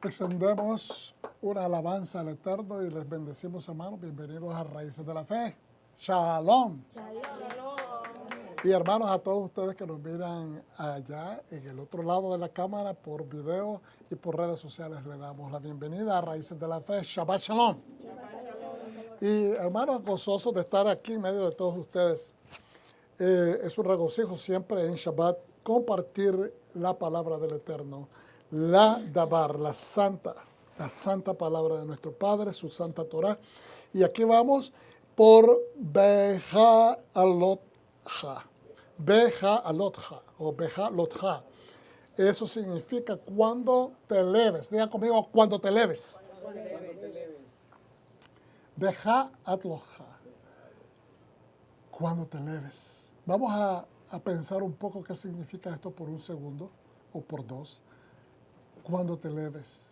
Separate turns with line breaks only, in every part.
Extendemos una alabanza al Eterno y les bendecimos, hermanos. Bienvenidos a Raíces de la Fe. Shalom. Y hermanos, a todos ustedes que nos miran allá en el otro lado de la cámara por video y por redes sociales, le damos la bienvenida a Raíces de la Fe. Shabbat Shalom. Y hermanos, gozosos de estar aquí en medio de todos ustedes. Es un regocijo siempre en Shabbat compartir la palabra del Eterno, la Dabar, la santa palabra de nuestro Padre, su santa Torah. Y aquí vamos por Beja Alotja, o Beja Lotja. Eso significa cuando te leves. Diga conmigo, cuando te leves. Beja Alotja, cuando te leves. Vamos a pensar un poco qué significa esto por un segundo o por dos. Cuando te leves.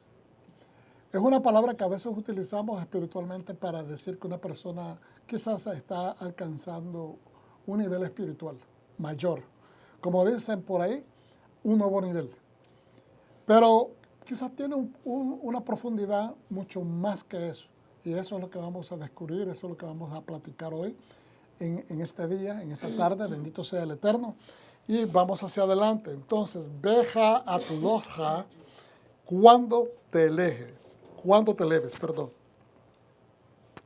Es una palabra que a veces utilizamos espiritualmente para decir que una persona quizás está alcanzando un nivel espiritual mayor. Como dicen por ahí, un nuevo nivel. Pero quizás tiene una profundidad mucho más que eso. Y eso es lo que vamos a descubrir, eso es lo que vamos a platicar hoy. En este día, en esta tarde, bendito sea el Eterno, y vamos hacia adelante. Entonces, Beja Atloja, cuando te leves, perdón.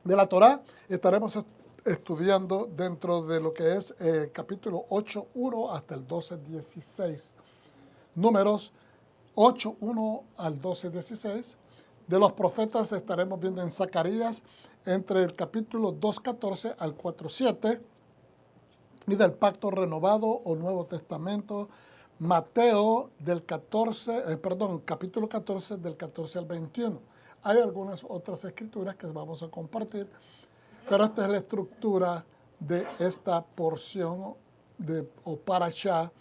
De la Torah estaremos estudiando dentro de lo que es el capítulo 8.1 hasta el 12.16. Números 8.1 al 12.16. De los profetas estaremos viendo en Zacarías entre el capítulo 2.14 al 4.7 y del Pacto Renovado o Nuevo Testamento, Mateo capítulo 14 del 14 al 21. Hay algunas otras escrituras que vamos a compartir, pero esta es la estructura de esta porción o parashá,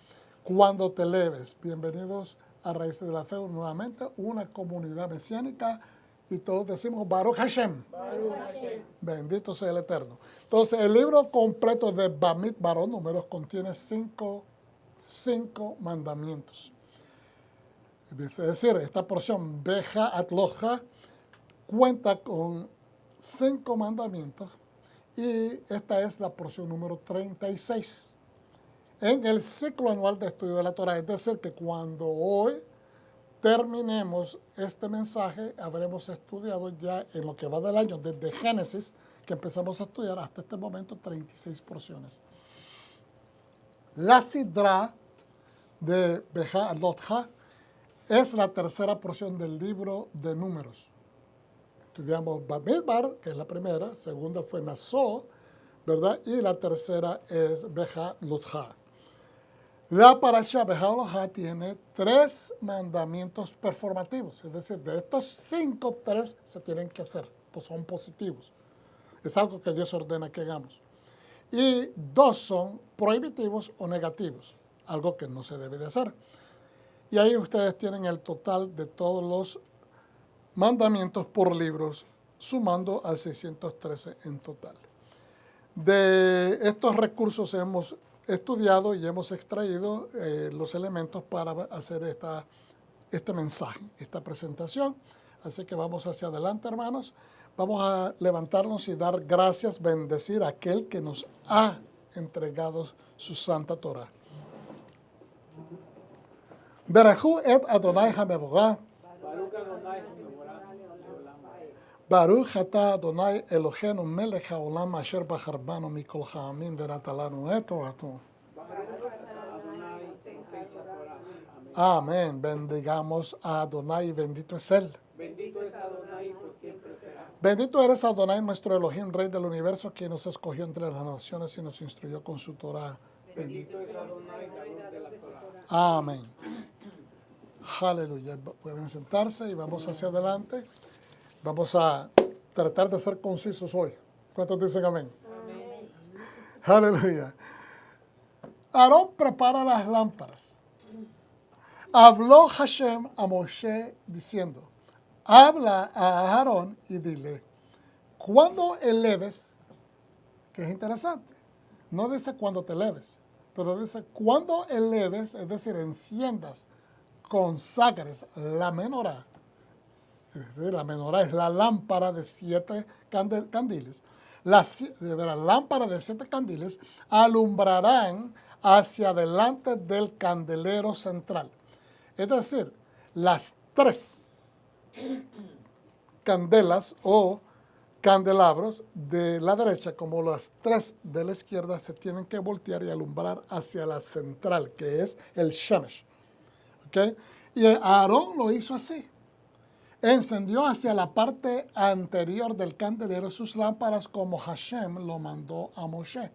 cuando te leves. Bienvenidos a Raíces de la Fe, nuevamente una comunidad mesiánica, y todos decimos Baruch Hashem. Baruch Hashem. Bendito sea el Eterno. Entonces, el libro completo de Bamidbarot, Números, contiene cinco mandamientos. Es decir, esta porción, Beja Atloja, cuenta con 5 mandamientos, y esta es la porción número 36. En el ciclo anual de estudio de la Torah, es decir, que cuando hoy terminemos este mensaje, habremos estudiado ya en lo que va del año, desde Génesis, que empezamos a estudiar hasta este momento, 36 porciones. La Sidra de Beja Alotja es la tercera porción del libro de Números. Estudiamos Bamidbar, que es la primera, segunda fue Naso, ¿verdad? Y la tercera es Beja Lotja. La parasha Beja Lotja tiene 3 mandamientos performativos, es decir, de estos 5, 3 se tienen que hacer, pues son positivos. Es algo que Dios ordena que hagamos. Y 2 son prohibitivos o negativos, algo que no se debe de hacer. Y ahí ustedes tienen el total de todos los mandamientos por libros, sumando a 613 en total. De estos recursos hemos estudiado y hemos extraído los elementos para hacer este mensaje, esta presentación. Así que vamos hacia adelante, hermanos. Vamos a levantarnos y dar gracias, bendecir a aquel que nos ha entregado su santa Torah. Berajú et Adonai HaMevorah. Baruch atah Adonai Eloheinu melech haolam asher bachar banu mikol ha'amim ונתן לנו את תורתו. Amén. Bendigamos a Adonai y bendito es Él.
Bendito es Adonai por siempre será.
Bendito eres Adonai, nuestro Elohim, Rey del universo, quien nos escogió entre las naciones y nos instruyó con su Torah.
Bendito es Adonai, dador de la Torah.
Amén. Aleluya. Pueden sentarse y vamos hacia adelante. Vamos a tratar de ser concisos hoy. ¿Cuántos dicen amén?
Amén.
Aleluya. Aarón prepara las lámparas. Habló Hashem a Moshe diciendo, habla a Aarón y dile, cuando eleves, que es interesante, no dice cuando te eleves, pero dice cuando eleves, es decir, enciendas, consagres la menorá, La menorá es la lámpara de 7 candiles. Las lámparas de 7 candiles alumbrarán hacia adelante del candelero central. Es decir, las 3 candelas o candelabros de la derecha como las 3 de la izquierda se tienen que voltear y alumbrar hacia la central, que es el Shemesh. ¿Okay? Y Aarón lo hizo así. Encendió hacia la parte anterior del candelero sus lámparas como Hashem lo mandó a Moshe.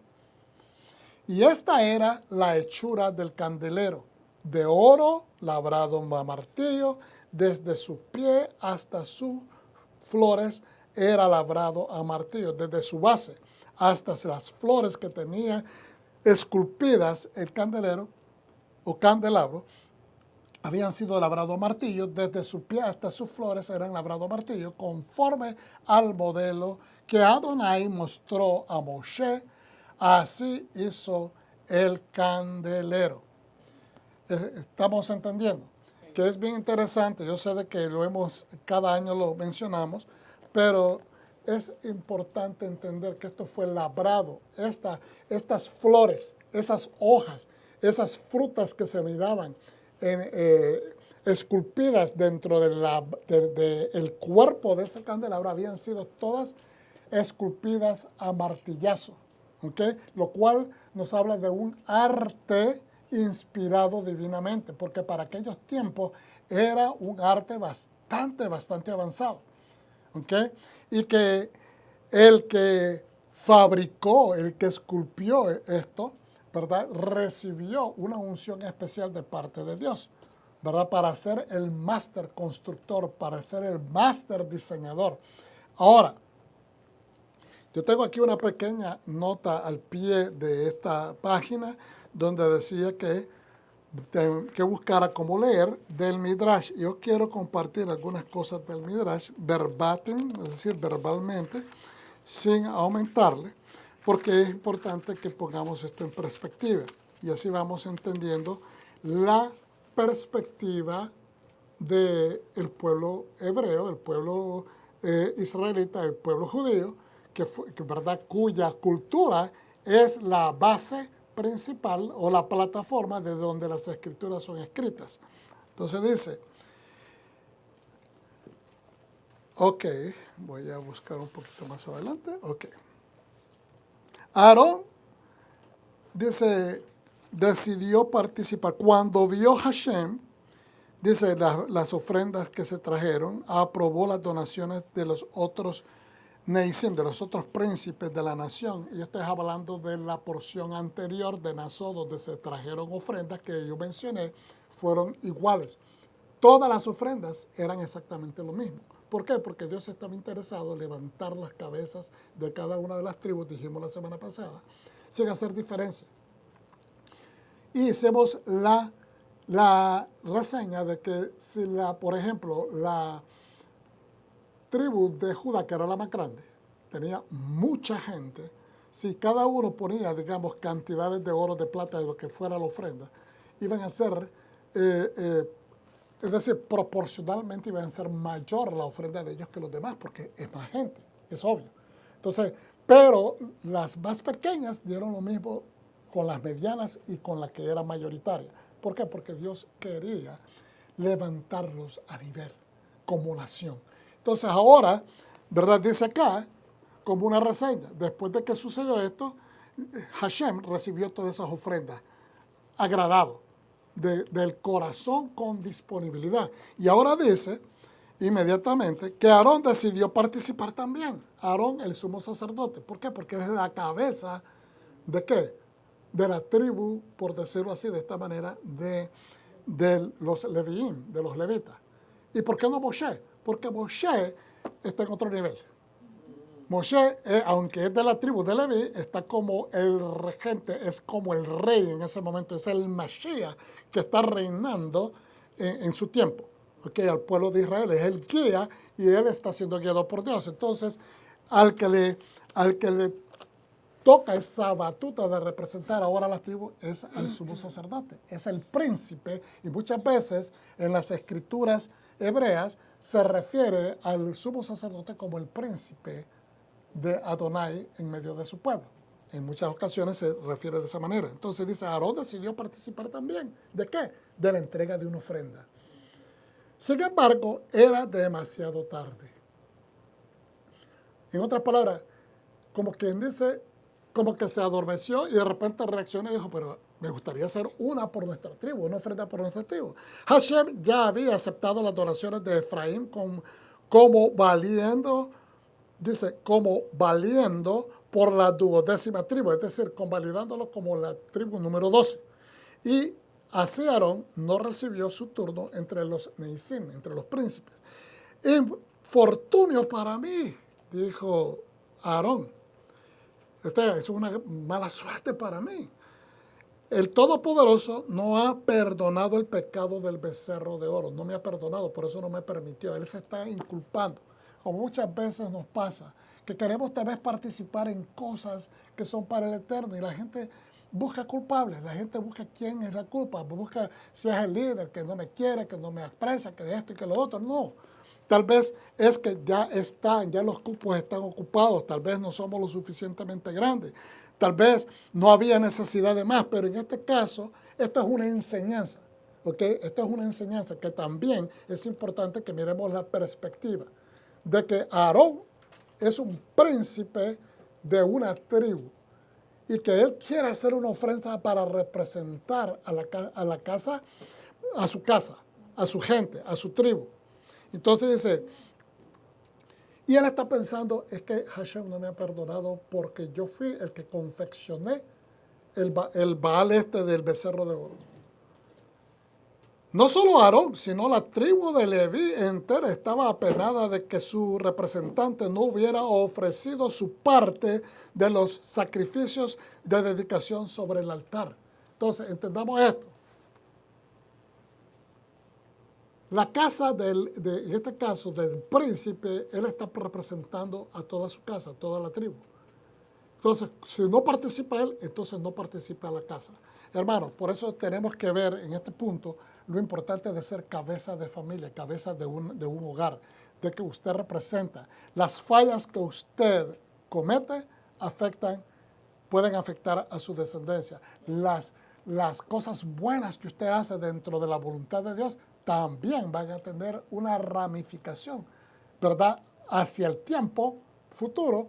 Y esta era la hechura del candelero, de oro labrado a martillo, desde su pie hasta sus flores era labrado a martillo, desde su base hasta las flores que tenía esculpidas el candelero o candelabro, habían sido labrados a martillo, desde su pie hasta sus flores eran labrados a martillo, conforme al modelo que Adonai mostró a Moshe. Así hizo el candelero. Estamos entendiendo que es bien interesante. Yo sé de que cada año lo mencionamos, pero es importante entender que esto fue labrado. Estas flores, esas hojas, esas frutas que se miraban esculpidas dentro del cuerpo de ese candelabro habían sido todas esculpidas a martillazo. ¿Okay? Lo cual nos habla de un arte inspirado divinamente, porque para aquellos tiempos era un arte bastante avanzado. ¿Okay? Y que el que fabricó, el que esculpió esto, ¿verdad?, recibió una unción especial de parte de Dios, ¿verdad?, para ser el máster constructor, para ser el máster diseñador. Ahora, yo tengo aquí una pequeña nota al pie de esta página donde decía que buscara cómo leer del Midrash. Yo quiero compartir algunas cosas del Midrash verbatim, es decir, verbalmente, sin aumentarle, porque es importante que pongamos esto en perspectiva. Y así vamos entendiendo la perspectiva del pueblo hebreo, el pueblo israelita, el pueblo judío, ¿verdad?, cuya cultura es la base principal o la plataforma de donde las escrituras son escritas. Entonces dice, ok, voy a buscar un poquito más adelante, ok. Aarón, dice, decidió participar. Cuando vio Hashem, dice, las ofrendas que se trajeron, aprobó las donaciones de los otros Neisim, de los otros príncipes de la nación. Y estoy hablando de la porción anterior de Naso, donde se trajeron ofrendas que yo mencioné, fueron iguales. Todas las ofrendas eran exactamente lo mismo. ¿Por qué? Porque Dios estaba interesado en levantar las cabezas de cada una de las tribus, dijimos la semana pasada, sin hacer diferencia. Y hicimos la reseña de que si por ejemplo, la tribu de Judá, que era la más grande, tenía mucha gente, si cada uno ponía, digamos, cantidades de oro, de plata, de lo que fuera la ofrenda, iban a ser, es decir, proporcionalmente iban a ser mayor la ofrenda de ellos que los demás, porque es más gente, es obvio. Entonces, pero las más pequeñas dieron lo mismo con las medianas y con la que era mayoritaria. ¿Por qué? Porque Dios quería levantarlos a nivel como nación. Entonces ahora, ¿verdad?, dice acá, como una reseña, después de que sucedió esto, Hashem recibió todas esas ofrendas, agradado, del corazón con disponibilidad. Y ahora dice, inmediatamente, que Aarón decidió participar también. Aarón, el sumo sacerdote. ¿Por qué? Porque es la cabeza ¿de qué? De la tribu, por decirlo así, de esta manera, de los leviín, de los levitas. ¿Y por qué no Moshe? Porque Moshe está en otro nivel. Moshe, aunque es de la tribu de Leví, está como el regente, es como el rey en ese momento, es el Mashiach que está reinando en su tiempo. Okay, al pueblo de Israel es el guía y él está siendo guiado por Dios. Entonces, al que le toca esa batuta de representar ahora a las tribus es al sumo sacerdote, es el príncipe, y muchas veces en las escrituras hebreas se refiere al sumo sacerdote como el príncipe de Adonai en medio de su pueblo. En muchas ocasiones se refiere de esa manera. Entonces dice, Aarón decidió participar también. ¿De qué? De la entrega de una ofrenda. Sin embargo, era demasiado tarde. En otras palabras, como quien dice, como que se adormeció y de repente reaccionó y dijo, pero me gustaría hacer una por nuestra tribu, una ofrenda por nuestra tribu. Hashem ya había aceptado las donaciones de Efraín como valiendo, dice, como valiendo por la 12ª tribu, es decir, convalidándolo como la tribu número 12. Y así Aarón no recibió su turno entre los Neisim, entre los príncipes. Infortunio para mí, dijo Aarón. Eso es una mala suerte para mí. El Todopoderoso no ha perdonado el pecado del becerro de oro. No me ha perdonado, por eso no me permitió. Él se está inculpando. Como muchas veces nos pasa, que queremos tal vez participar en cosas que son para el eterno y la gente busca culpables, la gente busca quién es la culpa, busca si es el líder que no me quiere, que no me aprecia, que esto y que lo otro. No. Tal vez es que ya los cupos están ocupados, tal vez no somos lo suficientemente grandes, tal vez no había necesidad de más, pero en este caso, esto es una enseñanza, ¿ok? Esto es una enseñanza que también es importante que miremos la perspectiva de que Aarón es un príncipe de una tribu y que él quiere hacer una ofrenda para representar a su casa, a su gente, a su tribu. Entonces dice, y él está pensando, es que Hashem no me ha perdonado porque yo fui el que confeccioné el Baal del becerro de oro. No solo Aarón, sino la tribu de Leví entera estaba apenada de que su representante no hubiera ofrecido su parte de los sacrificios de dedicación sobre el altar. Entonces, entendamos esto. La casa en este caso, del príncipe, él está representando a toda su casa, a toda la tribu. Entonces, si no participa él, entonces no participa la casa. Hermanos, por eso tenemos que ver en este punto lo importante de ser cabeza de familia, cabeza de un hogar, de que usted representa. Las fallas que usted comete pueden afectar a su descendencia. Las cosas buenas que usted hace dentro de la voluntad de Dios también van a tener una ramificación, ¿verdad?, hacia el tiempo futuro,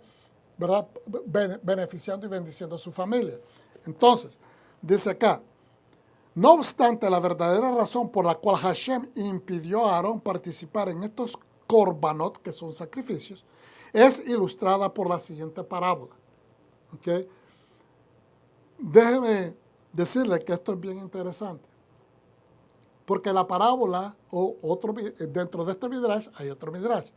¿verdad?, beneficiando y bendiciendo a su familia. Entonces, dice acá, no obstante, la verdadera razón por la cual Hashem impidió a Aarón participar en estos korbanot, que son sacrificios, es ilustrada por la siguiente parábola. ¿Okay? Déjeme decirle que esto es bien interesante. Porque la parábola, dentro de este midrash, hay otro midrash.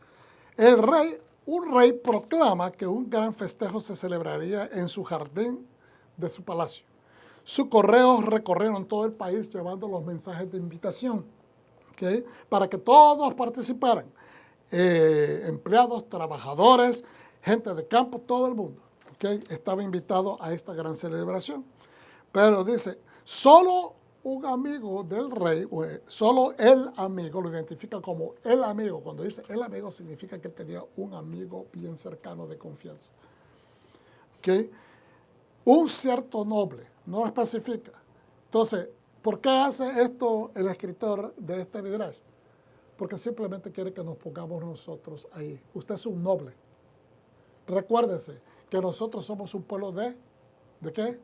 Un rey proclama que un gran festejo se celebraría en su jardín de su palacio. Sus correos recorrieron todo el país llevando los mensajes de invitación, ¿okay?, para que todos participaran. Empleados, trabajadores, gente de campo, todo el mundo, ¿okay?, estaba invitado a esta gran celebración. Pero dice, solo un amigo del rey, solo el amigo, lo identifica como el amigo. Cuando dice el amigo significa que tenía un amigo bien cercano de confianza. ¿Okay? Un cierto noble, no especifica. Entonces, ¿por qué hace esto el escritor de este midrash? Porque simplemente quiere que nos pongamos nosotros ahí. Usted es un noble. Recuérdese que nosotros somos un pueblo ¿de qué?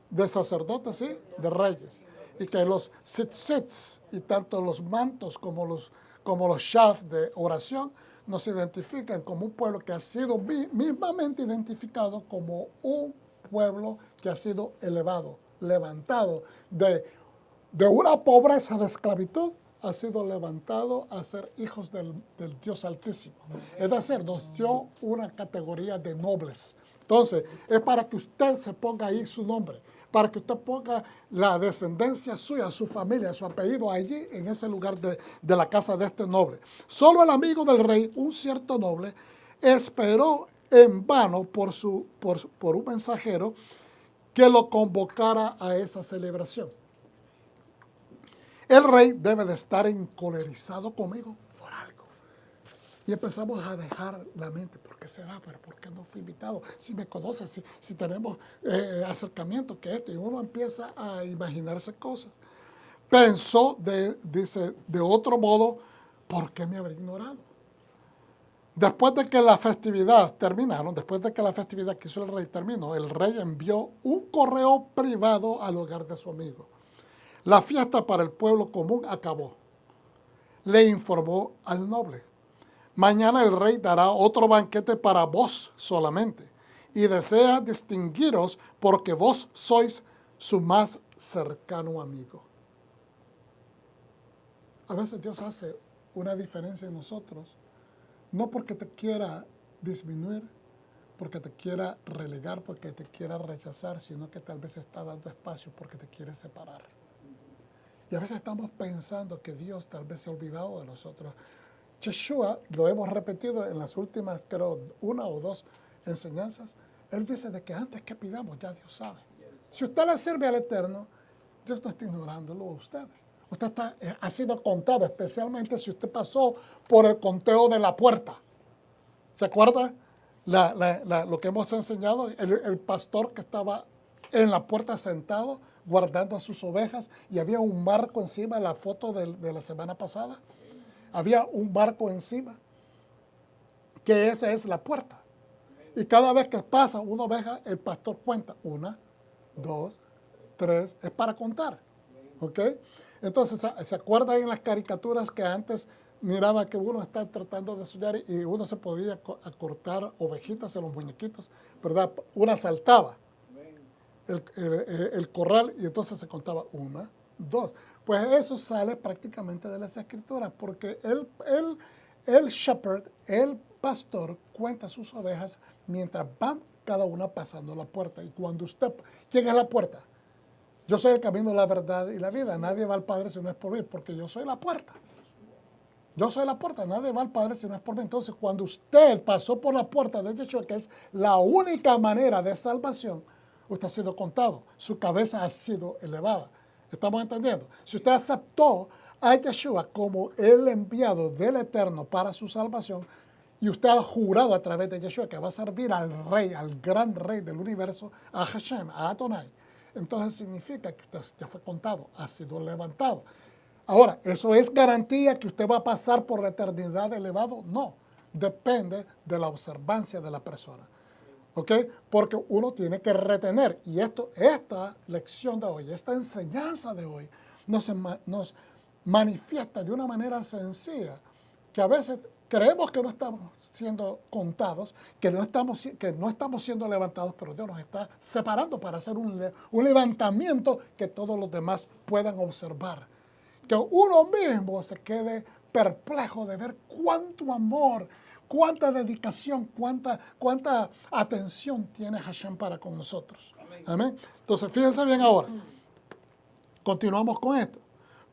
De sacerdotes, ¿sí? De reyes. Y que los tzitzits y tanto los mantos como los shals de oración nos identifican como un pueblo que ha sido mismamente identificado como un pueblo que ha sido elevado, levantado de una pobreza de esclavitud, ha sido levantado a ser hijos del Dios Altísimo. Es decir, nos dio una categoría de nobles. Entonces, es para que usted se ponga ahí su nombre, para que usted ponga la descendencia suya, su familia, su apellido allí, en ese lugar de la casa de este noble. Solo el amigo del rey, un cierto noble, esperó en vano por un mensajero que lo convocara a esa celebración. El rey debe de estar encolerizado conmigo por algo. Y empezamos a dejar la mente, ¿por qué será? ¿Pero por qué no fui invitado? Si me conoces, si tenemos acercamiento que esto. Y uno empieza a imaginarse cosas. Pensó, dice, de otro modo, ¿por qué me habría ignorado? Después de que la festividad terminaron, después de que la festividad que hizo el rey terminó, el rey envió un correo privado al hogar de su amigo. La fiesta para el pueblo común acabó. Le informó al noble. Mañana el rey dará otro banquete para vos solamente, y desea distinguiros porque vos sois su más cercano amigo. A veces Dios hace una diferencia en nosotros, no porque te quiera disminuir, porque te quiera relegar, porque te quiera rechazar, sino que tal vez está dando espacio porque te quiere separar. Y a veces estamos pensando que Dios tal vez se ha olvidado de nosotros. Yeshua, lo hemos repetido en las últimas, creo, 1 o 2 enseñanzas, Él dice de que antes que pidamos, ya Dios sabe. Si usted le sirve al Eterno, Dios no está ignorándolo a usted. Usted ha sido contado, especialmente si usted pasó por el conteo de la puerta. ¿Se acuerda lo que hemos enseñado? El pastor que estaba en la puerta sentado, guardando a sus ovejas, y había un barco encima, la foto de la semana pasada. Había un barco encima, que esa es la puerta. Y cada vez que pasa una oveja, el pastor cuenta 1, 2, 3, es para contar. ¿Ok? Entonces, ¿se acuerdan en las caricaturas que antes miraba que uno está tratando de estudiar y uno se podía cortar ovejitas en los muñequitos, ¿verdad? Una saltaba el corral y entonces se contaba 1, 2. Pues eso sale prácticamente de las escrituras, porque el shepherd, el pastor, cuenta sus ovejas mientras van cada una pasando la puerta. Y cuando usted, ¿quién es la puerta? Yo soy el camino, la verdad y la vida. Nadie va al Padre si no es por mí, porque yo soy la puerta. Yo soy la puerta, nadie va al Padre si no es por mí. Entonces, cuando usted pasó por la puerta de Yeshua, que es la única manera de salvación, usted ha sido contado, su cabeza ha sido elevada. ¿Estamos entendiendo? Si usted aceptó a Yeshua como el enviado del Eterno para su salvación, y usted ha jurado a través de Yeshua que va a servir al Rey, al gran Rey del universo, a Hashem, a Adonai, entonces significa que usted ya fue contado, ha sido levantado. Ahora, ¿eso es garantía que usted va a pasar por la eternidad elevado? No, depende de la observancia de la persona. ¿Ok? Porque uno tiene que retener. Y esta lección de hoy, esta enseñanza de hoy, nos manifiesta de una manera sencilla que a veces creemos que no estamos siendo contados, que no estamos siendo levantados, pero Dios nos está separando para hacer un levantamiento que todos los demás puedan observar. Que uno mismo se quede perplejo de ver cuánto amor, cuánta dedicación, cuánta atención tiene Hashem para con nosotros. Amén. Entonces, fíjense bien ahora. Continuamos con esto.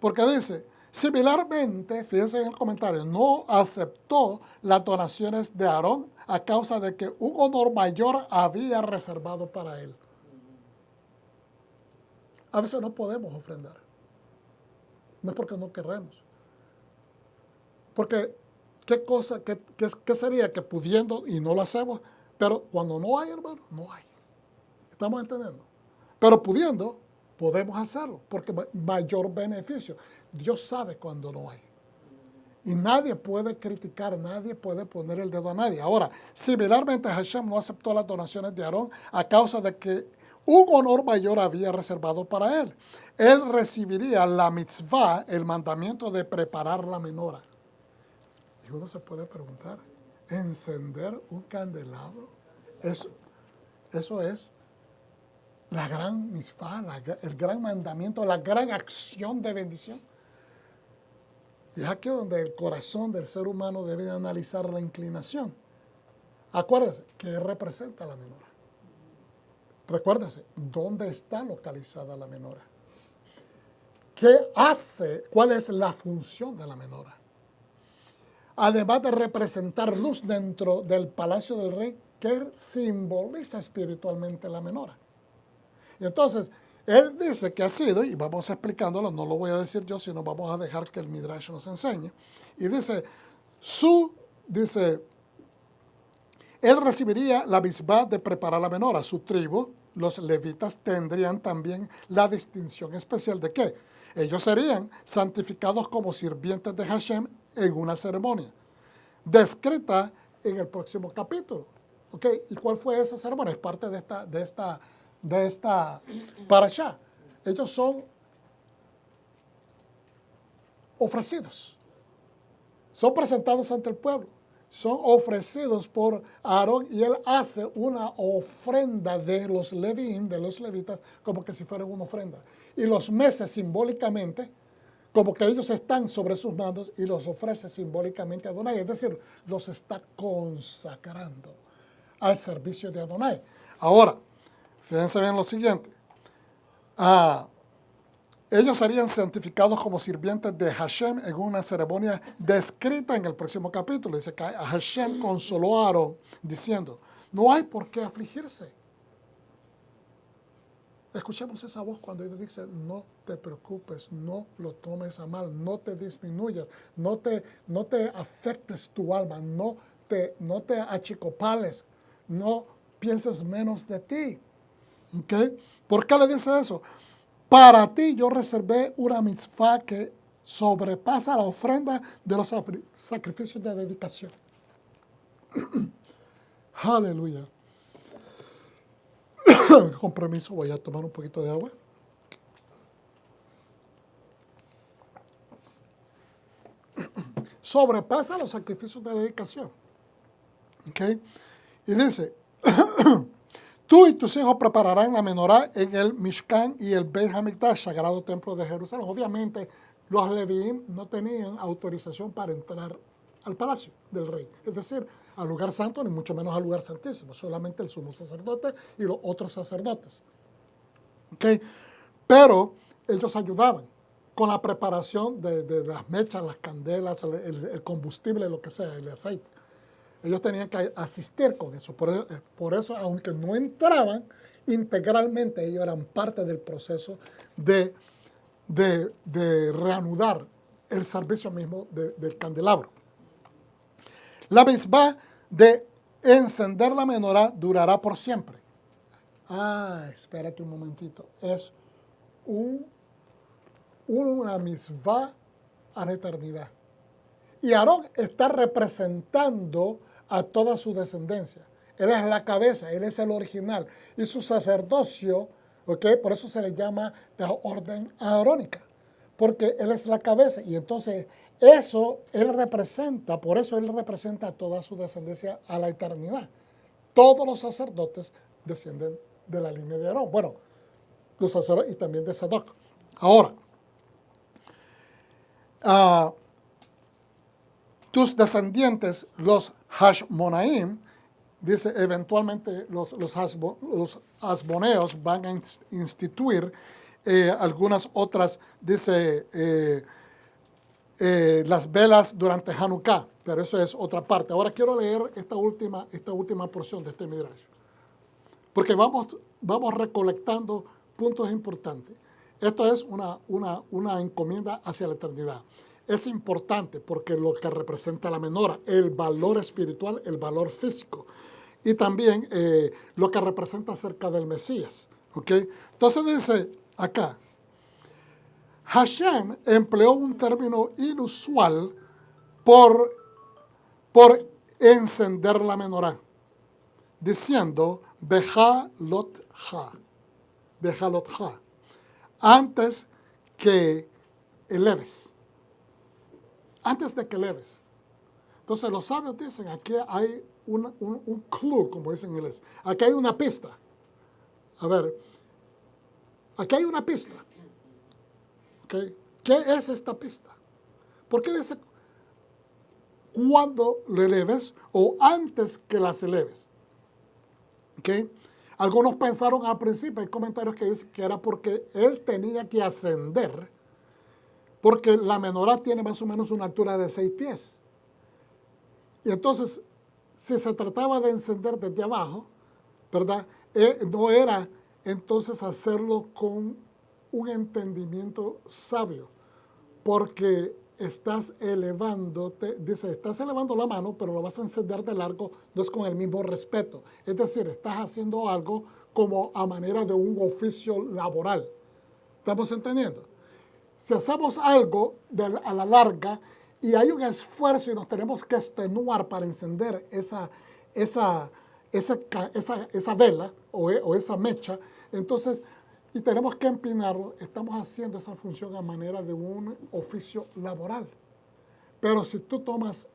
Porque dice, similarmente, fíjense en el comentario, no aceptó las donaciones de Aarón a causa de que un honor mayor había reservado para él. A veces no podemos ofrendar. No es porque no queremos. Porque, ¿qué sería que pudiendo y no lo hacemos? Pero cuando no hay, hermano, no hay. ¿Estamos entendiendo? Pero pudiendo, podemos hacerlo, porque mayor beneficio. Dios sabe cuando no hay. Y nadie puede criticar, nadie puede poner el dedo a nadie. Ahora, similarmente Hashem no aceptó las donaciones de Aarón a causa de que un honor mayor había reservado para él. Él recibiría la mitzvah, el mandamiento de preparar la menora. Y uno se puede preguntar, ¿encender un candelabro? Eso es la gran mitzvah, el gran mandamiento, la gran acción de bendición. Y es aquí donde el corazón del ser humano debe analizar la inclinación. Acuérdese, ¿qué representa la menora? Recuérdese, ¿dónde está localizada la menora? ¿Qué hace? ¿Cuál es la función de la menora? Además de representar luz dentro del palacio del rey, ¿qué simboliza espiritualmente la menora? Y entonces, Él dice que ha sido, y vamos explicándolo, no lo voy a decir yo, sino vamos a dejar que el Midrash nos enseñe. Y dice, dice, él recibiría la mitzvah de preparar la menora. Su tribu, los levitas, tendrían también la distinción especial de que ellos serían santificados como sirvientes de Hashem en una ceremonia, descrita en el próximo capítulo. ¿Ok? ¿Y cuál fue esa ceremonia? Es parte de esta parashá. Ellos son ofrecidos, son presentados ante el pueblo, son ofrecidos por Aarón y él hace una ofrenda de los levín, de los levitas, como que si fuera una ofrenda. Y los mece simbólicamente, como que ellos están sobre sus manos y los ofrece simbólicamente a Adonai, es decir, los está consagrando al servicio de Adonai. Ahora, fíjense bien lo siguiente. Ellos serían santificados como sirvientes de Hashem en una ceremonia descrita en el próximo capítulo. Dice que Hashem consoló a Aarón diciendo, no hay por qué afligirse. Escuchemos esa voz cuando Dios dice, no te preocupes, no lo tomes a mal, no te disminuyas, no te afectes tu alma, no te achicopales, no pienses menos de ti. ¿Okay? ¿Por qué le dice eso? Para ti yo reservé una mitzvah que sobrepasa la ofrenda de los sacrificios de dedicación. Aleluya. Con permiso, voy a tomar un poquito de agua. Sobrepasa los sacrificios de dedicación. ¿Okay? Y dice, tú y tus hijos prepararán la menorá en el Mishkan y el Beit HaMikdash, sagrado templo de Jerusalén. Obviamente, los levíim no tenían autorización para entrar al palacio del rey, es decir, al lugar santo, ni mucho menos al lugar santísimo, solamente el sumo sacerdote y los otros sacerdotes. ¿Okay? Pero ellos ayudaban con la preparación de las mechas, las candelas, el combustible, lo que sea, el aceite. Ellos tenían que asistir con eso. Por eso, aunque no entraban integralmente, ellos eran parte del proceso de reanudar el servicio mismo del candelabro. La mitzvah de encender la menorá durará por siempre. Espérate un momentito. Es una mitzvah a la eternidad. Y Aarón está representando a toda su descendencia. Él es la cabeza, él es el original. Y su sacerdocio, ¿okay? Por eso se le llama la orden aarónica, porque él es la cabeza. Y entonces eso él representa, por eso él representa a toda su descendencia a la eternidad. Todos los sacerdotes descienden de la línea de Aarón. Bueno, los sacerdotes y también de Sadoc. Ahora, tus descendientes, los Hashmonaim, dice, eventualmente los asmoneos van a instituir algunas otras, dice, las velas durante Hanukkah, pero eso es otra parte. Ahora quiero leer esta última porción de este Midrash, porque vamos recolectando puntos importantes. Esto es una encomienda hacia la eternidad. Es importante porque lo que representa la menora, el valor espiritual, el valor físico, y también lo que representa acerca del Mesías. ¿Okay? Entonces dice acá, Hashem empleó un término inusual por encender la menorá, diciendo Bejalotha, antes que eleves. Antes de que eleves. Entonces los sabios dicen, aquí hay un clue, como dicen en inglés. Aquí hay una pista. A ver, aquí hay una pista. ¿Okay? ¿Qué es esta pista? ¿Por qué dice cuando lo eleves o antes que las eleves? ¿Okay? Algunos pensaron al principio, hay comentarios que dicen que era porque él tenía que ascender, porque la menorá tiene más o menos una altura de 6 pies. Y entonces, si se trataba de encender desde abajo, ¿verdad? No era entonces hacerlo con un entendimiento sabio, porque estás elevándote, dice, estás elevando la mano, pero lo vas a encender de largo, no es con el mismo respeto. Es decir, estás haciendo algo como a manera de un oficio laboral. ¿Estamos entendiendo? Si hacemos algo a la larga y hay un esfuerzo y nos tenemos que extenuar para encender esa, esa vela o esa mecha, entonces, y tenemos que empinarlo, estamos haciendo esa función a manera de un oficio laboral. Pero si tú tomas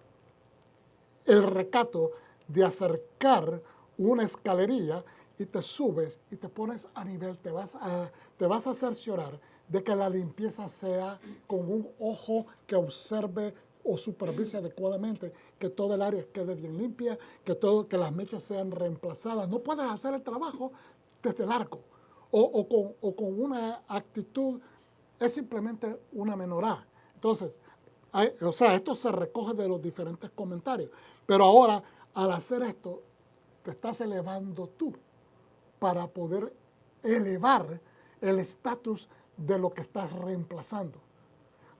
el recato de acercar una escalerilla y te subes y te pones a nivel, te vas a cerciorar de que la limpieza sea con un ojo que observe o supervise adecuadamente, que toda el área quede bien limpia, que las mechas sean reemplazadas. No puedes hacer el trabajo desde largo o con una actitud, es simplemente una menorá. Entonces, o sea, esto se recoge de los diferentes comentarios. Pero ahora, al hacer esto, te estás elevando tú para poder elevar el estatus de lo que estás reemplazando.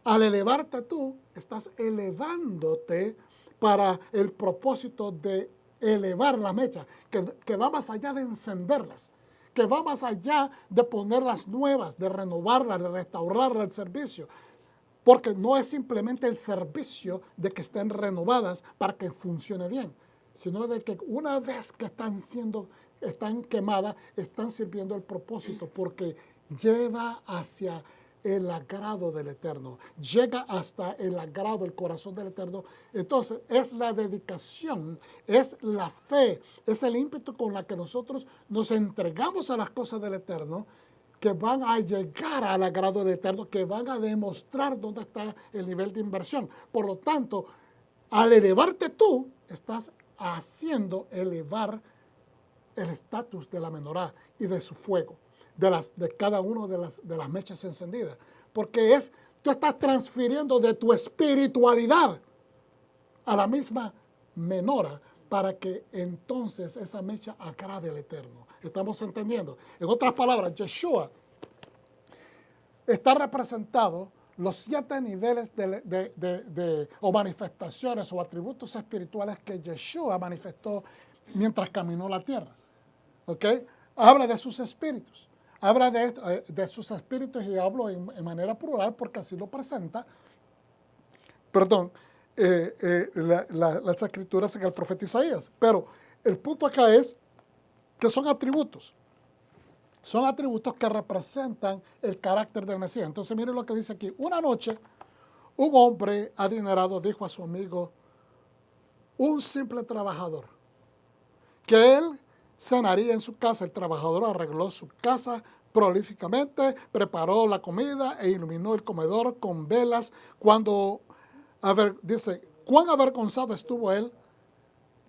Al elevarte tú, estás elevándote para el propósito de elevar la mecha, que va más allá de encenderlas, que va más allá de ponerlas nuevas, de renovarlas, de restaurarlas el servicio. Porque no es simplemente el servicio de que estén renovadas para que funcione bien, sino de que una vez que están quemadas, están sirviendo el propósito, porque lleva hacia el agrado del Eterno, llega hasta el agrado, el corazón del Eterno. Entonces, es la dedicación, es la fe, es el ímpetu con la que nosotros nos entregamos a las cosas del Eterno, que van a llegar al agrado del Eterno, que van a demostrar dónde está el nivel de inversión. Por lo tanto, al elevarte tú, estás haciendo elevar el estatus de la menorá y de su fuego, de cada una de las mechas encendidas. Porque tú estás transfiriendo de tu espiritualidad a la misma menora para que entonces esa mecha agrade al Eterno. ¿Estamos entendiendo? En otras palabras, Yeshua está representado los 7 niveles o manifestaciones o atributos espirituales que Yeshua manifestó mientras caminó la tierra. ¿Ok? Habla de sus espíritus. Habla de sus espíritus y hablo en manera plural porque así lo presenta. Perdón, las escrituras en el profeta Isaías. Pero el punto acá es que son atributos. Son atributos que representan el carácter del Mesías. Entonces, miren lo que dice aquí. Una noche, un hombre adinerado dijo a su amigo, un simple trabajador, que él cenaría en su casa. El trabajador arregló su casa prolíficamente, preparó la comida e iluminó el comedor con velas. Dice, cuán avergonzado estuvo él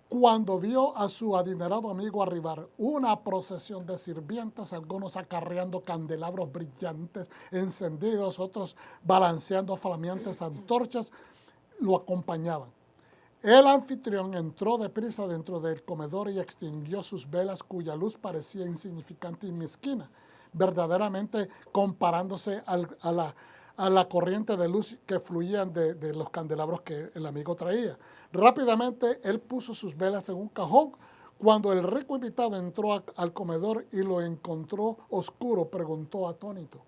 cuando vio a su adinerado amigo arribar. Una procesión de sirvientes, algunos acarreando candelabros brillantes encendidos, otros balanceando flameantes antorchas, lo acompañaban. El anfitrión entró deprisa dentro del comedor y extinguió sus velas, cuya luz parecía insignificante y mezquina, verdaderamente comparándose a la corriente de luz que fluían de los candelabros que el amigo traía. Rápidamente él puso sus velas en un cajón. Cuando el rico invitado entró al comedor y lo encontró oscuro, preguntó atónito,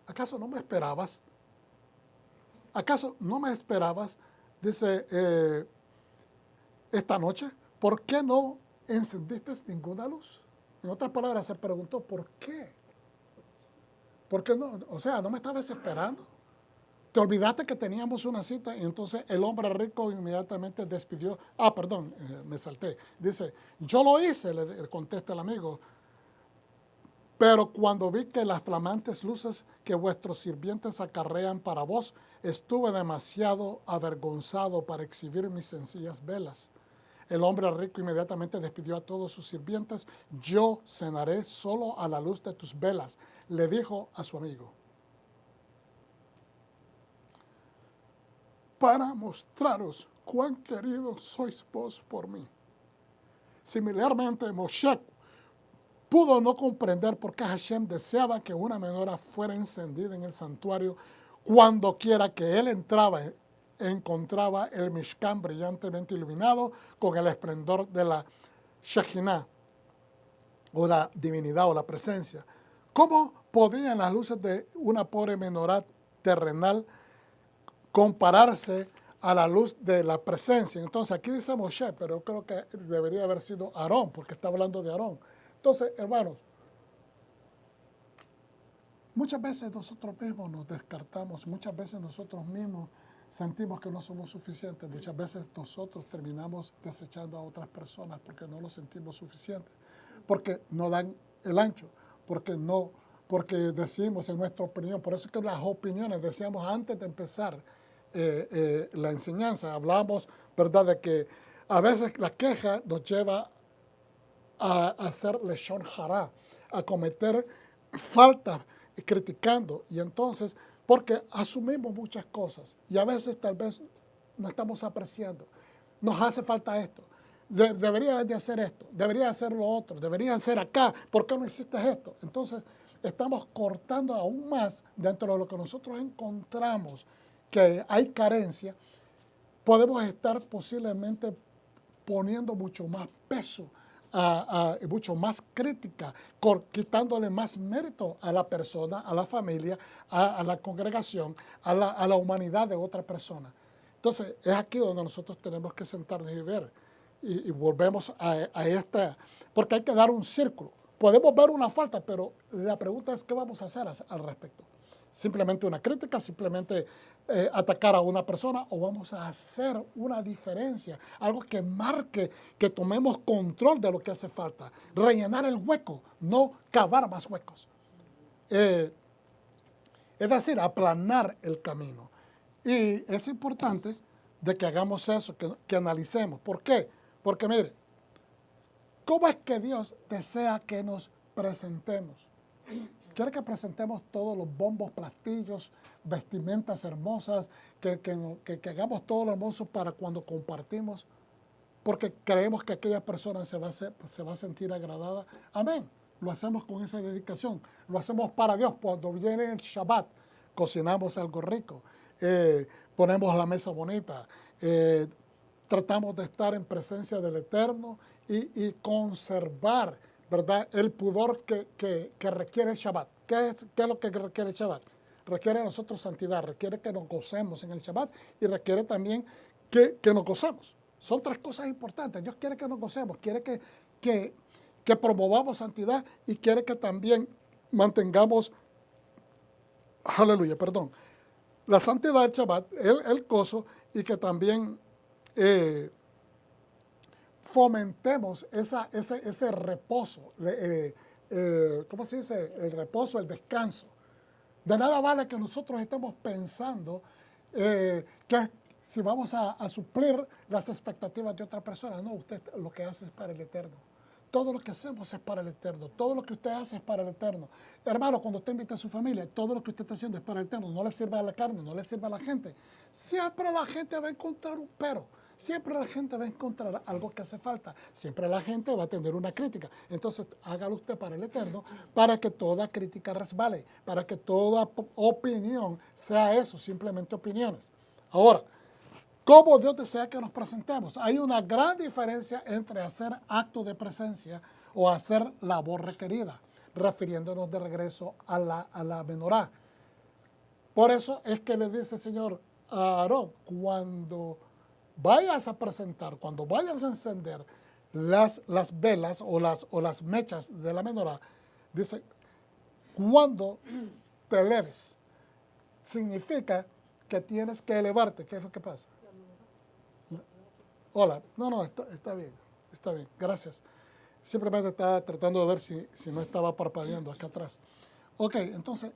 ¿acaso no me esperabas? ¿Acaso no me esperabas? Dice, esta noche, ¿por qué no encendiste ninguna luz? En otras palabras, se preguntó, ¿por qué? ¿Por qué no? O sea, ¿no me estabas esperando? Te olvidaste que teníamos una cita y entonces el hombre rico inmediatamente despidió. Perdón, me salté. Dice, yo lo hice, le contesta el amigo, pero cuando vi que las flamantes luces que vuestros sirvientes acarrean para vos, estuve demasiado avergonzado para exhibir mis sencillas velas. El hombre rico inmediatamente despidió a todos sus sirvientes. Yo cenaré solo a la luz de tus velas, le dijo a su amigo. Para mostraros cuán queridos sois vos por mí. Similarmente, Moshe pudo no comprender por qué Hashem deseaba que una menorá fuera encendida en el santuario cuando quiera que él encontraba el Mishkan brillantemente iluminado con el esplendor de la Shekinah, o la divinidad o la presencia. ¿Cómo podían las luces de una pobre menorá terrenal compararse a la luz de la presencia? Entonces aquí dice Moshe, pero yo creo que debería haber sido Aarón, porque está hablando de Aarón. Entonces, hermanos, muchas veces nosotros mismos nos descartamos, muchas veces nosotros mismos sentimos que no somos suficientes, muchas veces nosotros terminamos desechando a otras personas porque no lo sentimos suficiente, porque no dan el ancho, porque decimos en nuestra opinión. Por eso es que las opiniones, decíamos antes de empezar la enseñanza, hablamos, ¿verdad?, de que a veces la queja nos lleva a hacer leshon hara, a cometer faltas criticando, y entonces, porque asumimos muchas cosas y a veces tal vez no estamos apreciando, nos hace falta esto, debería de hacer esto, debería hacer lo otro, debería hacer acá, ¿por qué no hiciste esto? Entonces estamos cortando aún más dentro de lo que nosotros encontramos que hay carencia. Podemos estar posiblemente poniendo mucho más peso, mucho más crítica, quitándole más mérito a la persona, a la familia, a la congregación, a la humanidad de otra persona. Entonces, es aquí donde nosotros tenemos que sentarnos y ver. Y volvemos a esta, porque hay que dar un círculo. Podemos ver una falta, pero la pregunta es, ¿qué vamos a hacer al respecto? ¿Simplemente una crítica, simplemente atacar a una persona, o vamos a hacer una diferencia, algo que marque, que tomemos control de lo que hace falta, rellenar el hueco, no cavar más huecos? Es decir, aplanar el camino. Y es importante de que hagamos eso, que analicemos. ¿Por qué? Porque mire, ¿cómo es que Dios desea que nos presentemos? Quiere que presentemos todos los bombos, platillos, vestimentas hermosas, que hagamos todo lo hermoso para cuando compartimos, porque creemos que aquella persona se va a sentir agradada. Amén. Lo hacemos con esa dedicación. Lo hacemos para Dios. Cuando viene el Shabbat, cocinamos algo rico, ponemos la mesa bonita, tratamos de estar en presencia del Eterno y conservar, ¿verdad?, el pudor que requiere el Shabbat. ¿Qué es lo que requiere el Shabbat? Requiere a nosotros santidad, requiere que nos gocemos en el Shabbat y requiere también que nos gocemos. Son tres cosas importantes. Dios quiere que nos gocemos, quiere que promovamos santidad y quiere que también mantengamos, aleluya, perdón, la santidad del Shabbat, el gozo, y que también fomentemos ese reposo, ¿cómo se dice? El reposo, el descanso. De nada vale que nosotros estemos pensando que si vamos a suplir las expectativas de otra persona. No, usted lo que hace es para el Eterno. Todo lo que hacemos es para el Eterno. Todo lo que usted hace es para el Eterno. Hermano, cuando usted invita a su familia, todo lo que usted está haciendo es para el Eterno. No le sirva a la carne, no le sirva a la gente. Siempre la gente va a encontrar un pero. Siempre la gente va a encontrar algo que hace falta. Siempre la gente va a tener una crítica. Entonces, hágalo usted para el Eterno, para que toda crítica resbale, para que toda opinión sea eso, simplemente opiniones. Ahora, ¿cómo Dios desea que nos presentemos? Hay una gran diferencia entre hacer acto de presencia o hacer labor requerida, refiriéndonos de regreso a la menorá. Por eso es que le dice el Señor a Aarón, cuando vayas a presentar, cuando vayas a encender las velas o las mechas de la menorá, dice, cuando te eleves, significa que tienes que elevarte. ¿Qué es lo que pasa? Hola, no, está bien, gracias. Simplemente estaba tratando de ver si no estaba parpadeando acá atrás. Ok, entonces,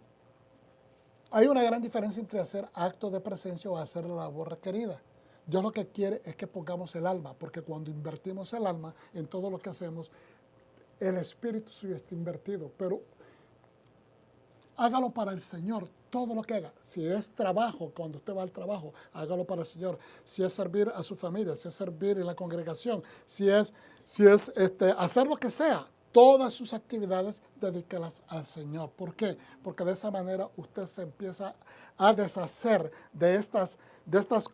hay una gran diferencia entre hacer acto de presencia o hacer la labor requerida. Dios lo que quiere es que pongamos el alma, porque cuando invertimos el alma en todo lo que hacemos, el espíritu suyo está invertido, pero hágalo para el Señor, todo lo que haga. Si es trabajo, cuando usted va al trabajo, hágalo para el Señor. Si es servir a su familia, si es servir en la congregación, si es hacer lo que sea, todas sus actividades, dedíquelas al Señor. ¿Por qué? Porque de esa manera usted se empieza a deshacer de estas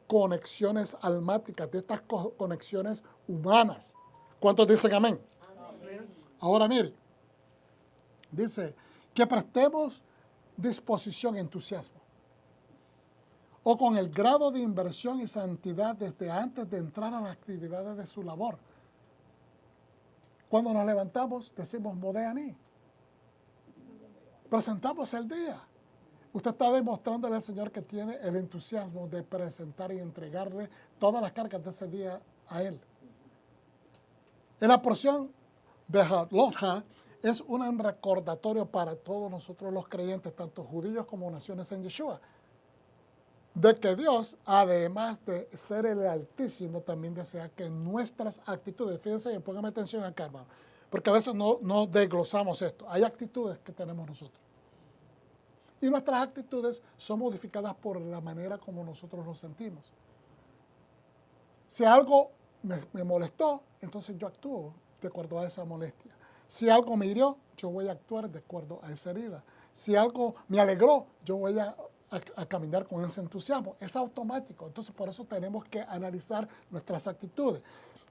conexiones almáticas, de estas conexiones humanas. ¿Cuántos dicen amén?
Amén.
Ahora mire, dice que prestemos disposición, entusiasmo, o con el grado de inversión y santidad desde antes de entrar a las actividades de su labor. Cuando nos levantamos, decimos Modéani. Presentamos el día. Usted está demostrándole al Señor que tiene el entusiasmo de presentar y entregarle todas las cargas de ese día a Él. En la porción Behalotha es un recordatorio para todos nosotros los creyentes, tanto judíos como naciones en Yeshua, de que Dios, además de ser el Altísimo, también desea que nuestras actitudes, fíjense bien, póngame atención acá, hermano, porque a veces no desglosamos esto. Hay actitudes que tenemos nosotros. Y nuestras actitudes son modificadas por la manera como nosotros nos sentimos. Si algo me molestó, entonces yo actúo de acuerdo a esa molestia. Si algo me hirió, yo voy a actuar de acuerdo a esa herida. Si algo me alegró, yo voy a caminar con ese entusiasmo. Es automático. Entonces, por eso tenemos que analizar nuestras actitudes.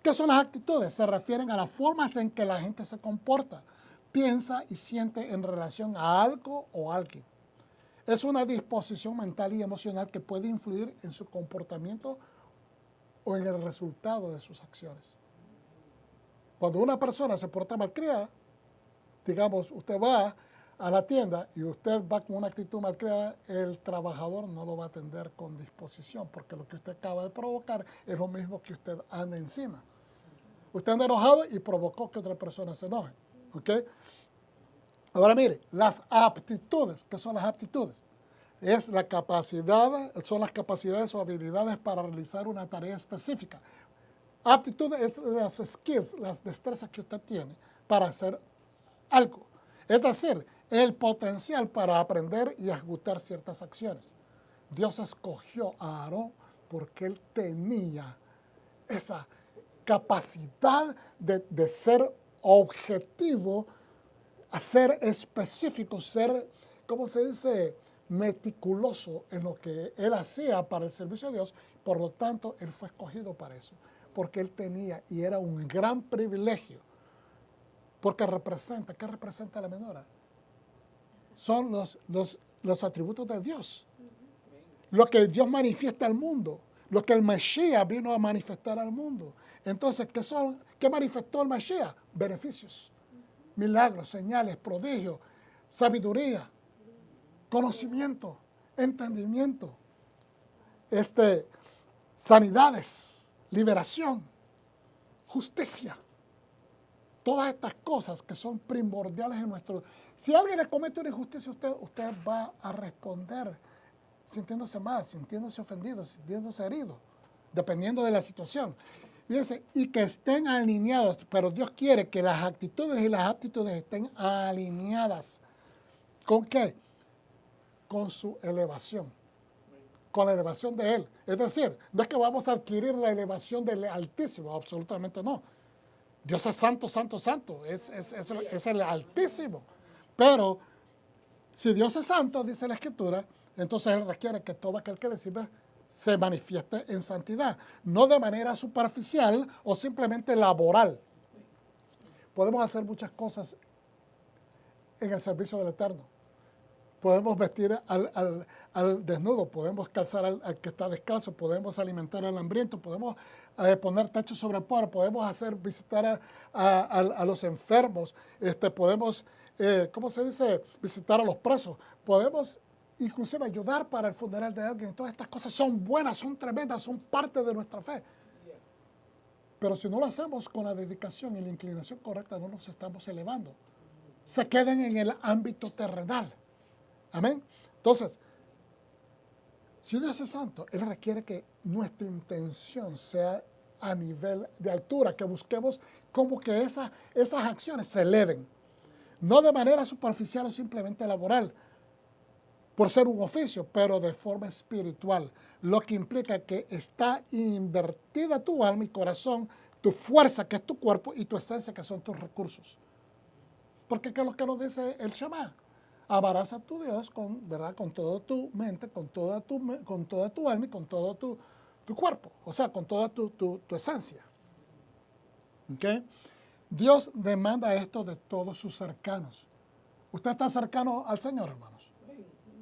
¿Qué son las actitudes? Se refieren a las formas en que la gente se comporta, piensa y siente en relación a algo o alguien. Es una disposición mental y emocional que puede influir en su comportamiento o en el resultado de sus acciones. Cuando una persona se porta malcriada, digamos, usted va a la tienda y usted va con una actitud malcriada, el trabajador no lo va a atender con disposición, porque lo que usted acaba de provocar es lo mismo que usted anda encima. Usted anda enojado y provocó que otra persona se enoje. ¿Ok? Ahora mire, las aptitudes, ¿qué son las aptitudes? Es la capacidad, son las capacidades o habilidades para realizar una tarea específica. Aptitud es los skills, las destrezas que usted tiene para hacer algo. Es decir, el potencial para aprender y ejecutar ciertas acciones. Dios escogió a Aarón porque él tenía esa capacidad de ser objetivo, a ser específico, ser, ¿cómo se dice?, meticuloso en lo que él hacía para el servicio de Dios. Por lo tanto, él fue escogido para eso, porque él tenía, y era un gran privilegio, porque representa, ¿qué representa la menorá? Son los atributos de Dios, lo que Dios manifiesta al mundo, lo que el Mashiach vino a manifestar al mundo. Entonces, ¿qué manifestó el Mashiach? Beneficios, milagros, señales, prodigios, sabiduría, conocimiento, entendimiento, sanidades, liberación, justicia. Todas estas cosas que son primordiales en nuestro... Si alguien le comete una injusticia, usted va a responder sintiéndose mal, sintiéndose ofendido, sintiéndose herido, dependiendo de la situación. Y dice, y que estén alineados, pero Dios quiere que las actitudes y las aptitudes estén alineadas. ¿Con qué? Con su elevación, con la elevación de Él. Es decir, no es que vamos a adquirir la elevación del Altísimo, absolutamente no. Dios es santo, santo, santo, es el Altísimo. Pero si Dios es santo, dice la Escritura, entonces Él requiere que todo aquel que le sirve se manifieste en santidad, no de manera superficial o simplemente laboral. Podemos hacer muchas cosas en el servicio del Eterno. Podemos vestir al desnudo, podemos calzar al que está descalzo, podemos alimentar al hambriento, podemos poner techo sobre el pobre, podemos visitar a los enfermos, podemos, ¿cómo se dice?, visitar a los presos, podemos inclusive ayudar para el funeral de alguien. Todas estas cosas son buenas, son tremendas, son parte de nuestra fe. Pero si no lo hacemos con la dedicación y la inclinación correcta, no nos estamos elevando. Se quedan en el ámbito terrenal. Amén. Entonces, si Dios es santo, Él requiere que nuestra intención sea a nivel de altura, que busquemos como que esas acciones se eleven. No de manera superficial o simplemente laboral, por ser un oficio, pero de forma espiritual, lo que implica que está invertida tu alma y corazón, tu fuerza, que es tu cuerpo, y tu esencia, que son tus recursos. Porque ¿qué es lo que nos dice el Shema? Amarás a tu Dios con, ¿verdad? Con toda tu mente, con toda tu alma y con todo tu cuerpo. O sea, con toda tu esencia. ¿Ok? Dios demanda esto de todos sus cercanos. ¿Usted está cercano al Señor, hermanos?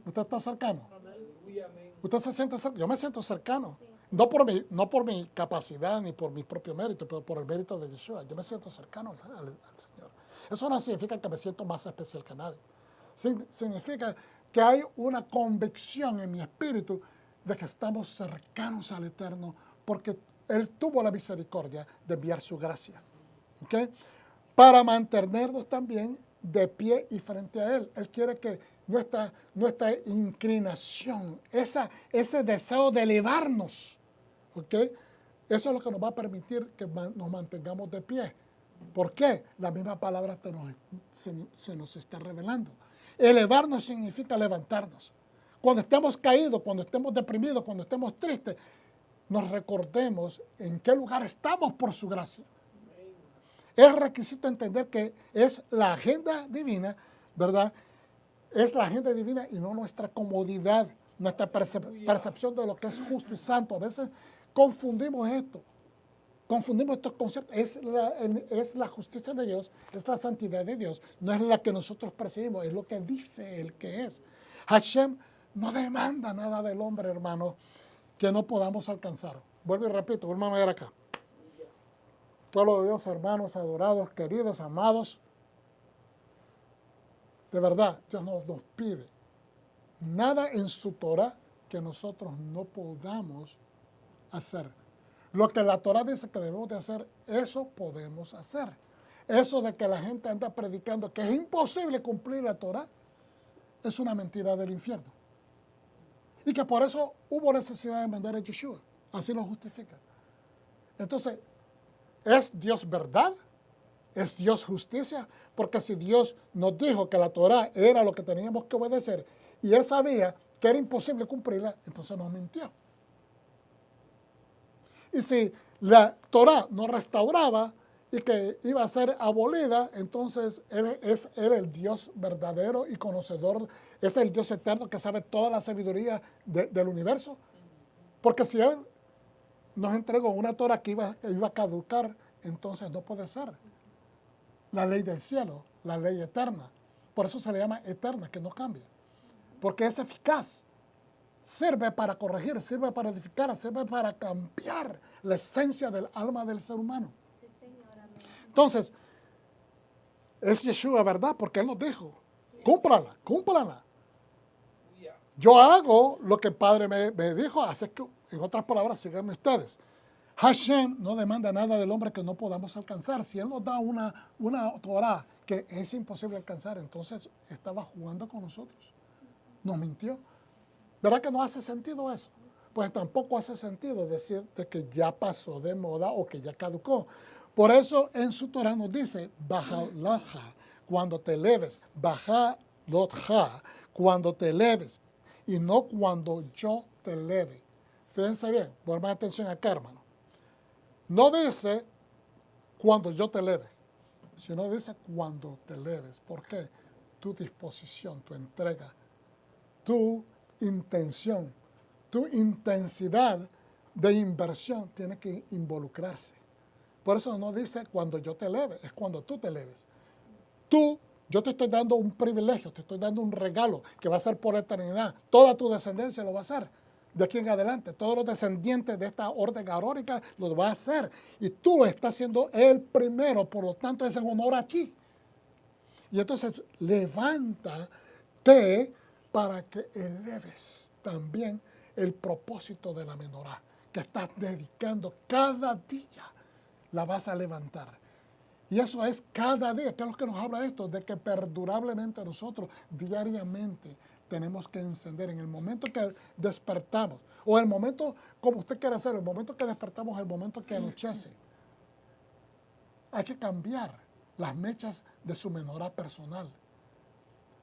¿Usted está cercano?
Aleluya, amén.
¿Usted se siente cercano? Yo me siento cercano. No por mi capacidad ni por mi propio mérito, pero por el mérito de Yeshua. Yo me siento cercano al Señor. Eso no significa que me siento más especial que nadie. Significa que hay una convicción en mi espíritu de que estamos cercanos al Eterno porque Él tuvo la misericordia de enviar su gracia. ¿Ok? Para mantenernos también de pie y frente a Él. Él quiere que nuestra inclinación, ese deseo de elevarnos, ¿ok? Eso es lo que nos va a permitir que nos mantengamos de pie. ¿Por qué? La misma palabra se nos está revelando. Elevarnos significa levantarnos. Cuando estemos caídos, cuando estemos deprimidos, cuando estemos tristes, nos recordemos en qué lugar estamos por su gracia. Es requisito entender que es la agenda divina, ¿verdad? Es la agenda divina y no nuestra comodidad, nuestra percepción de lo que es justo y santo. A veces confundimos esto. Confundimos estos conceptos. Es la justicia de Dios, es la santidad de Dios. No es la que nosotros percibimos, es lo que dice el que es. Hashem no demanda nada del hombre, hermano, que no podamos alcanzar. Vuelvo y repito, vuelvo a ver acá. Pueblo de Dios, hermanos, adorados, queridos, amados. De verdad, Dios no nos pide nada en su Torah que nosotros no podamos hacer. Lo que la Torah dice que debemos de hacer, eso podemos hacer. Eso de que la gente anda predicando que es imposible cumplir la Torah, es una mentira del infierno. Y que por eso hubo necesidad de mandar a Yeshua. Así lo justifica. Entonces, ¿es Dios verdad? ¿Es Dios justicia? Porque si Dios nos dijo que la Torah era lo que teníamos que obedecer y Él sabía que era imposible cumplirla, entonces nos mintió. Y si la Torah no restauraba y que iba a ser abolida, entonces Él es el Dios verdadero y conocedor, es el Dios eterno que sabe toda la sabiduría del universo. Porque si Él nos entregó una Torah que iba a caducar, entonces no puede ser la ley del cielo, la ley eterna. Por eso se le llama eterna, que no cambia. Porque es eficaz. Sirve para corregir, sirve para edificar, sirve para cambiar la esencia del alma del ser humano.
Sí, Señor, amén.
Entonces, es Yeshua, ¿verdad? Porque Él nos dijo, cúmplala, cúmplala. Yo hago lo que el Padre me dijo, así que, en otras palabras, síganme ustedes. Hashem no demanda nada del hombre que no podamos alcanzar. Si Él nos da una Torah que es imposible alcanzar, entonces estaba jugando con nosotros. Nos mintió. ¿Verdad que no hace sentido eso? Pues tampoco hace sentido decir de que ya pasó de moda o que ya caducó. Por eso en su Torah nos dice, baja laja, cuando te eleves, baja lotja, cuando te eleves, y no cuando yo te eleve. Fíjense bien, pongan atención acá, hermano. No dice cuando yo te eleve, sino dice cuando te eleves. ¿Por qué? Tu disposición, tu entrega, tu intención, tu intensidad de inversión tiene que involucrarse. Por eso no dice cuando yo te eleve, es cuando tú te eleves. Yo te estoy dando un privilegio, te estoy dando un regalo que va a ser por eternidad. Toda tu descendencia lo va a hacer. De aquí en adelante, todos los descendientes de esta orden arórica lo va a hacer. Y tú estás siendo el primero, por lo tanto es en honor a ti. Y entonces levántate para que eleves también el propósito de la menorá que estás dedicando cada día. La vas a levantar. Y eso es cada día, que es lo que nos habla esto, de que perdurablemente nosotros diariamente tenemos que encender en el momento que despertamos, o el momento, como usted quiera hacer, el momento que despertamos, el momento que anochece. Hay que cambiar las mechas de su menorá personal.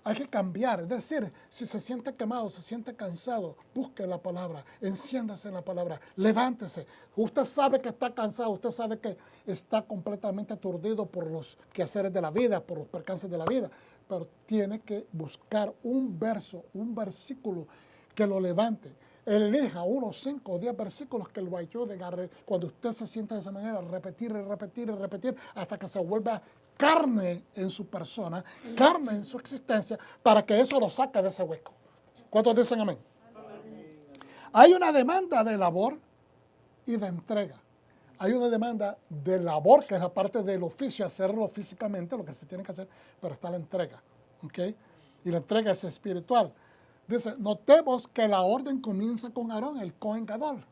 Hay que cambiar. Es decir, si se siente quemado, se siente cansado, busque la palabra, enciéndase en la palabra, levántese. Usted sabe que está cansado, usted sabe que está completamente aturdido por los quehaceres de la vida, por los percances de la vida, pero tiene que buscar un verso, un versículo que lo levante. Elija unos 5 o 10 versículos que lo ayuden cuando usted se sienta de esa manera, repetir y repetir y repetir hasta que se vuelva carne en su persona, carne en su existencia, para que eso lo saque de ese hueco. ¿Cuántos dicen amén? Hay una demanda de labor y de entrega. Hay una demanda de labor, que es la parte del oficio, hacerlo físicamente, lo que se tiene que hacer, pero está la entrega. ¿Ok? Y la entrega es espiritual. Dice, notemos que la orden comienza con Aarón, el Cohen Gadol.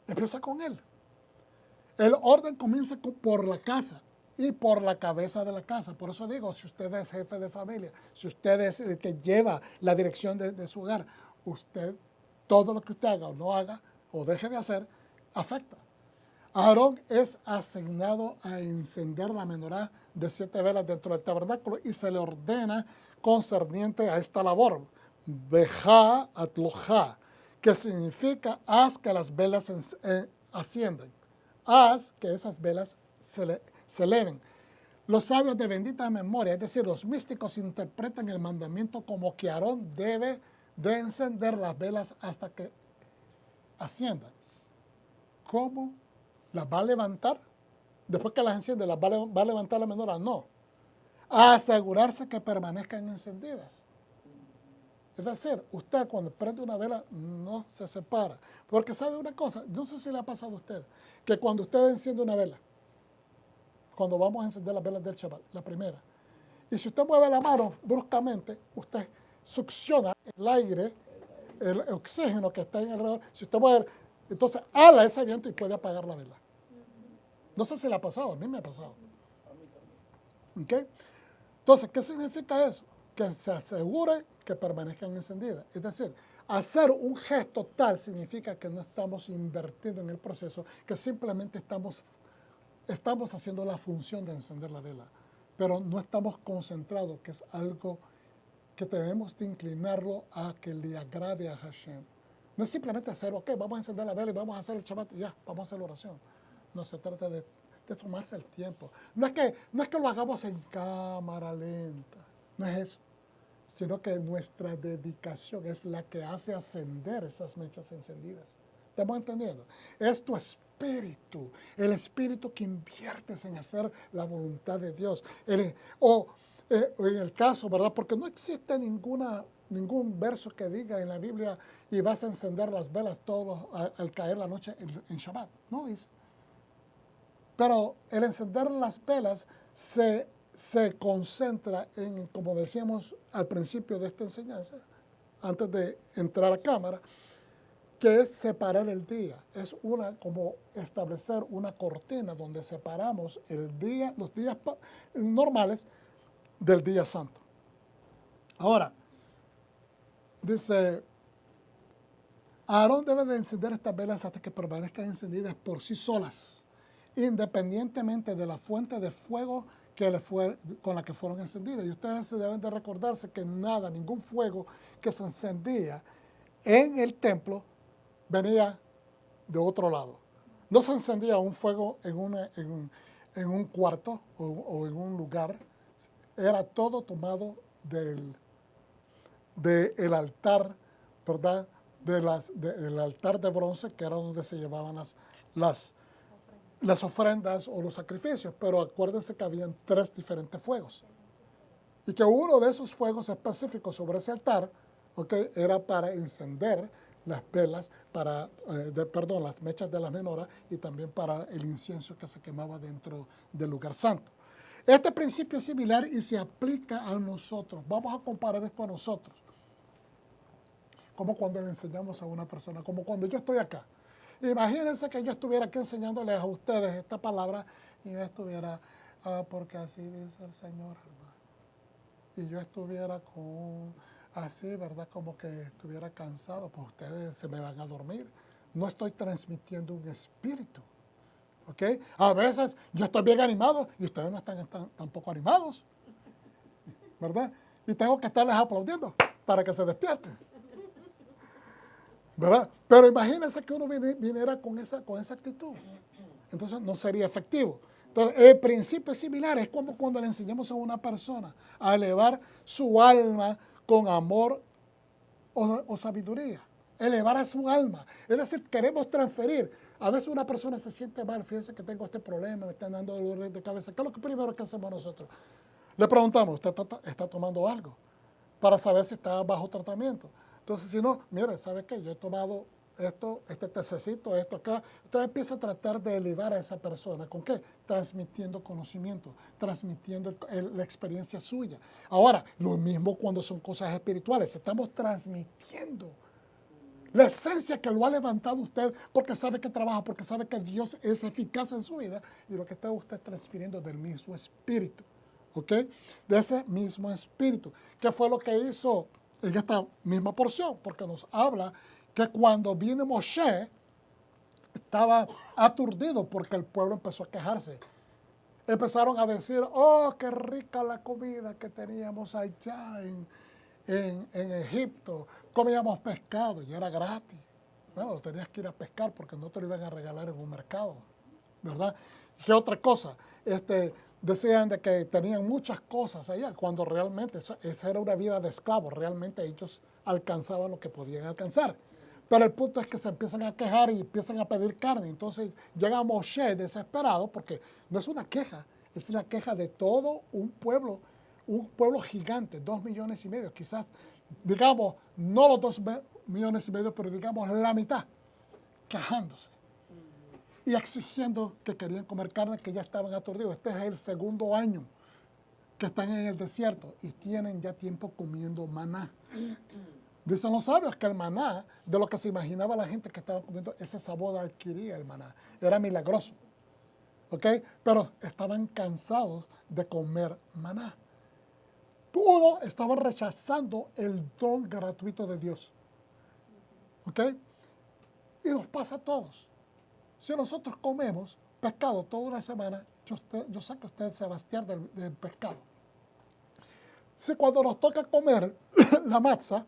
Empieza con él. El orden comienza por la casa y por la cabeza de la casa. Por eso digo, si usted es jefe de familia, si usted es el que lleva la dirección de su hogar, usted, todo lo que usted haga o no haga o deje de hacer, afecta. Aarón es asignado a encender la menorá de 7 velas dentro del tabernáculo y se le ordena concerniente a esta labor. Bejá atlojá, que significa haz que las velas asciendan. Haz que esas velas se eleven. Los sabios de bendita memoria, es decir, los místicos, interpretan el mandamiento como que Aarón debe de encender las velas hasta que asciendan. ¿Cómo? ¿Las va a levantar? Después que las enciende, ¿las va a levantar la menorá? No. A asegurarse que permanezcan encendidas. Es decir, usted cuando prende una vela no se separa. Porque sabe una cosa, no sé si le ha pasado a usted, que cuando usted enciende una vela, cuando vamos a encender las velas del Shabbat, la primera, y si usted mueve la mano bruscamente, usted succiona el aire, el oxígeno que está en alrededor. Si usted mueve, entonces ala ese viento y puede apagar la vela. No sé si le ha pasado, a mí me ha pasado. ¿Okay? Entonces, ¿qué significa eso? Que se asegure que permanezcan encendidas. Es decir, hacer un gesto tal significa que no estamos invertidos en el proceso, que simplemente estamos haciendo la función de encender la vela, pero no estamos concentrados, que es algo que debemos de inclinarlo a que le agrade a Hashem. No es simplemente hacer, ok, vamos a encender la vela y vamos a hacer el Shabbat y ya, vamos a hacer la oración. No, se trata de tomarse el tiempo. No es que lo hagamos en cámara lenta, no es eso, sino que nuestra dedicación es la que hace ascender esas mechas encendidas. ¿Estamos entendiendo? Es tu espíritu, el espíritu que inviertes en hacer la voluntad de Dios. En el caso, ¿verdad? Porque no existe ningún verso que diga en la Biblia y vas a encender las velas todos al caer la noche en Shabbat. No dice. Pero el encender las velas se concentra en, como decíamos al principio de esta enseñanza, antes de entrar a cámara, que es separar el día. Es como establecer una cortina donde separamos los días normales del día santo. Ahora, dice, Aarón debe de encender estas velas hasta que permanezcan encendidas por sí solas, independientemente de la fuente de fuego con la que fueron encendidas. Y ustedes se deben de recordarse que ningún fuego que se encendía en el templo venía de otro lado. No se encendía un fuego en un cuarto o en un lugar. Era todo tomado del altar, ¿verdad? Del altar de bronce, que era donde se llevaban las ofrendas o los sacrificios. Pero acuérdense que habían 3 diferentes fuegos. Y que uno de esos fuegos específicos sobre ese altar, ¿okay?, era para encender las velas, las mechas de las menorá y también para el incienso que se quemaba dentro del lugar santo. Este principio es similar y se aplica a nosotros. Vamos a comparar esto a nosotros. Como cuando le enseñamos a una persona, como cuando yo estoy acá. Imagínense que yo estuviera aquí enseñándoles a ustedes esta palabra y yo estuviera, porque así dice el Señor, hermano. Y yo estuviera así, ¿verdad? Como que estuviera cansado, pues ustedes se me van a dormir. No estoy transmitiendo un espíritu. ¿Ok? A veces yo estoy bien animado y ustedes no están tampoco animados. ¿Verdad? y tengo que estarles aplaudiendo para que se despierten. ¿Verdad? Pero imagínense que uno viniera con esa actitud. Entonces no sería efectivo. Entonces el principio es similar, es como cuando le enseñamos a una persona a elevar su alma con amor o sabiduría. Elevar a su alma. Es decir, queremos transferir. A veces una persona se siente mal, fíjense que tengo este problema, me están dando dolores de cabeza. ¿Qué es lo primero que hacemos nosotros? Le preguntamos, ¿usted está tomando algo? Para saber si está bajo tratamiento. Entonces, si no, mire, ¿sabe qué? Yo he tomado esto, este tececito, esto acá. Entonces empieza a tratar de elevar a esa persona. ¿Con qué? Transmitiendo conocimiento, transmitiendo la experiencia suya. Ahora, lo mismo cuando son cosas espirituales. Estamos transmitiendo la esencia que lo ha levantado usted porque sabe que trabaja, porque sabe que Dios es eficaz en su vida y lo que está usted transfiriendo del mismo espíritu. ¿Ok? De ese mismo espíritu. ¿Qué fue lo que hizo en esta misma porción? Porque nos habla que cuando vino Moshe, estaba aturdido porque el pueblo empezó a quejarse. Empezaron a decir, oh, qué rica la comida que teníamos allá en Egipto. Comíamos pescado y era gratis. Bueno, tenías que ir a pescar porque no te lo iban a regalar en un mercado, ¿verdad? ¿Qué otra cosa? Decían de que tenían muchas cosas allá, cuando realmente esa era una vida de esclavos. Realmente ellos alcanzaban lo que podían alcanzar. Pero el punto es que se empiezan a quejar y empiezan a pedir carne. Entonces llega Moshe desesperado porque no es una queja, es la queja de todo un pueblo gigante, 2,5 millones, quizás, digamos, no los 2,5 millones, pero digamos la mitad, quejándose y exigiendo que querían comer carne, que ya estaban aturdidos. Este es el segundo año que están en el desierto y tienen ya tiempo comiendo maná. Dicen los sabios que el maná, de lo que se imaginaba la gente que estaba comiendo, ese sabor adquiría el maná. Era milagroso. ¿Ok? Pero estaban cansados de comer maná. Todos estaban rechazando el don gratuito de Dios. ¿Ok? Y nos pasa a todos. Si nosotros comemos pescado toda una semana, yo sé que usted se va a hastiar del pescado. Si cuando nos toca comer la matza,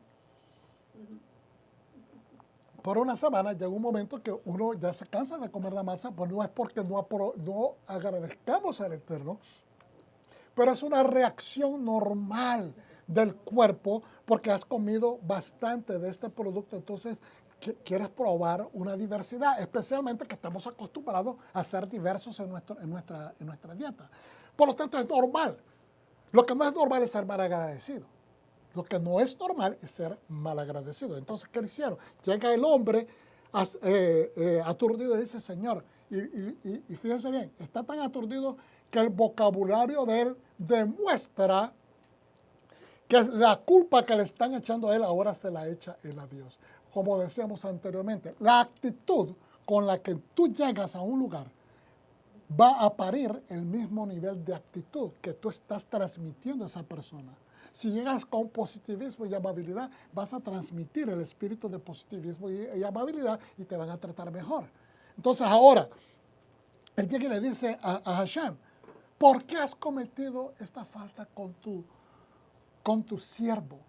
por una semana llega un momento que uno ya se cansa de comer la masa, pues no es porque no agradezcamos al Eterno, pero es una reacción normal del cuerpo porque has comido bastante de este producto, entonces quieres probar una diversidad, especialmente que estamos acostumbrados a ser diversos en nuestra dieta. Por lo tanto, es normal. Lo que no es normal es ser mal agradecido. Lo que no es normal es ser malagradecido. Entonces, ¿qué le hicieron? Llega el hombre aturdido y dice, Señor, y fíjense bien, está tan aturdido que el vocabulario de él demuestra que la culpa que le están echando a él ahora se la echa él a Dios. Como decíamos anteriormente, la actitud con la que tú llegas a un lugar va a parir el mismo nivel de actitud que tú estás transmitiendo a esa persona. Si llegas con positivismo y amabilidad, vas a transmitir el espíritu de positivismo y amabilidad y te van a tratar mejor. Entonces ahora, él llega y le dice a Hashem, ¿por qué has cometido esta falta con tu siervo?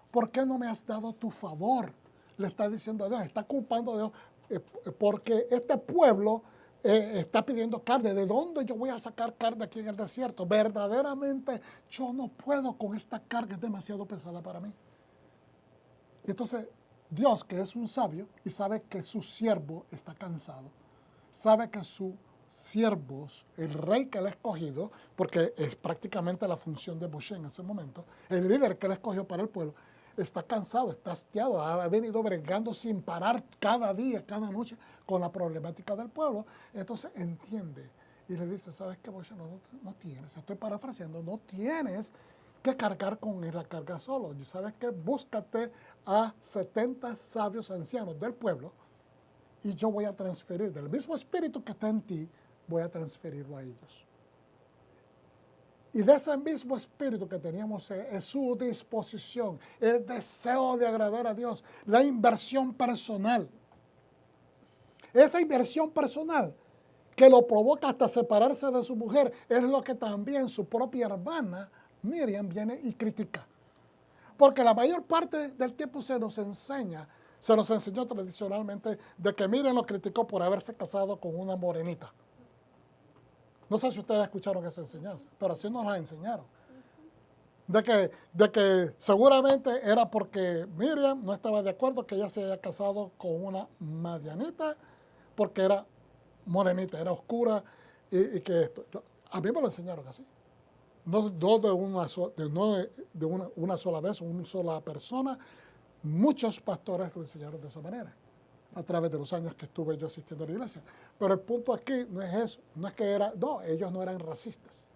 ¿Por qué no me has dado tu favor? Le está diciendo a Dios, está culpando a Dios porque este pueblo está pidiendo carne. ¿De dónde yo voy a sacar carne aquí en el desierto? Verdaderamente yo no puedo con esta carga, es demasiado pesada para mí. Y entonces Dios, que es un sabio y sabe que su siervo está cansado, sabe que su siervo, el rey que él ha escogido, porque es prácticamente la función de Moshe en ese momento, el líder que él escogió para el pueblo, está cansado, está hastiado, ha venido bregando sin parar cada día, cada noche con la problemática del pueblo. Entonces entiende y le dice, ¿sabes qué, Moshe? No tienes, estoy parafraseando, no tienes que cargar con la carga solo. ¿Sabes qué? Búscate a 70 sabios ancianos del pueblo y yo voy a transferir del mismo espíritu que está en ti, voy a transferirlo a ellos. Y de ese mismo espíritu que teníamos en su disposición, el deseo de agradar a Dios, la inversión personal. Esa inversión personal que lo provoca hasta separarse de su mujer, es lo que también su propia hermana, Miriam, viene y critica. Porque la mayor parte del tiempo se nos enseñó tradicionalmente de que Miriam lo criticó por haberse casado con una morenita. No sé si ustedes escucharon esa enseñanza, pero así nos la enseñaron. De que seguramente era porque Miriam no estaba de acuerdo que ella se haya casado con una madianita, porque era morenita, era oscura, y que esto. A mí me lo enseñaron así. No de una sola vez, una sola persona. Muchos pastores lo enseñaron de esa manera, a través de los años que estuve yo asistiendo a la iglesia. Pero el punto aquí no es eso, no es que ellos no eran racistas.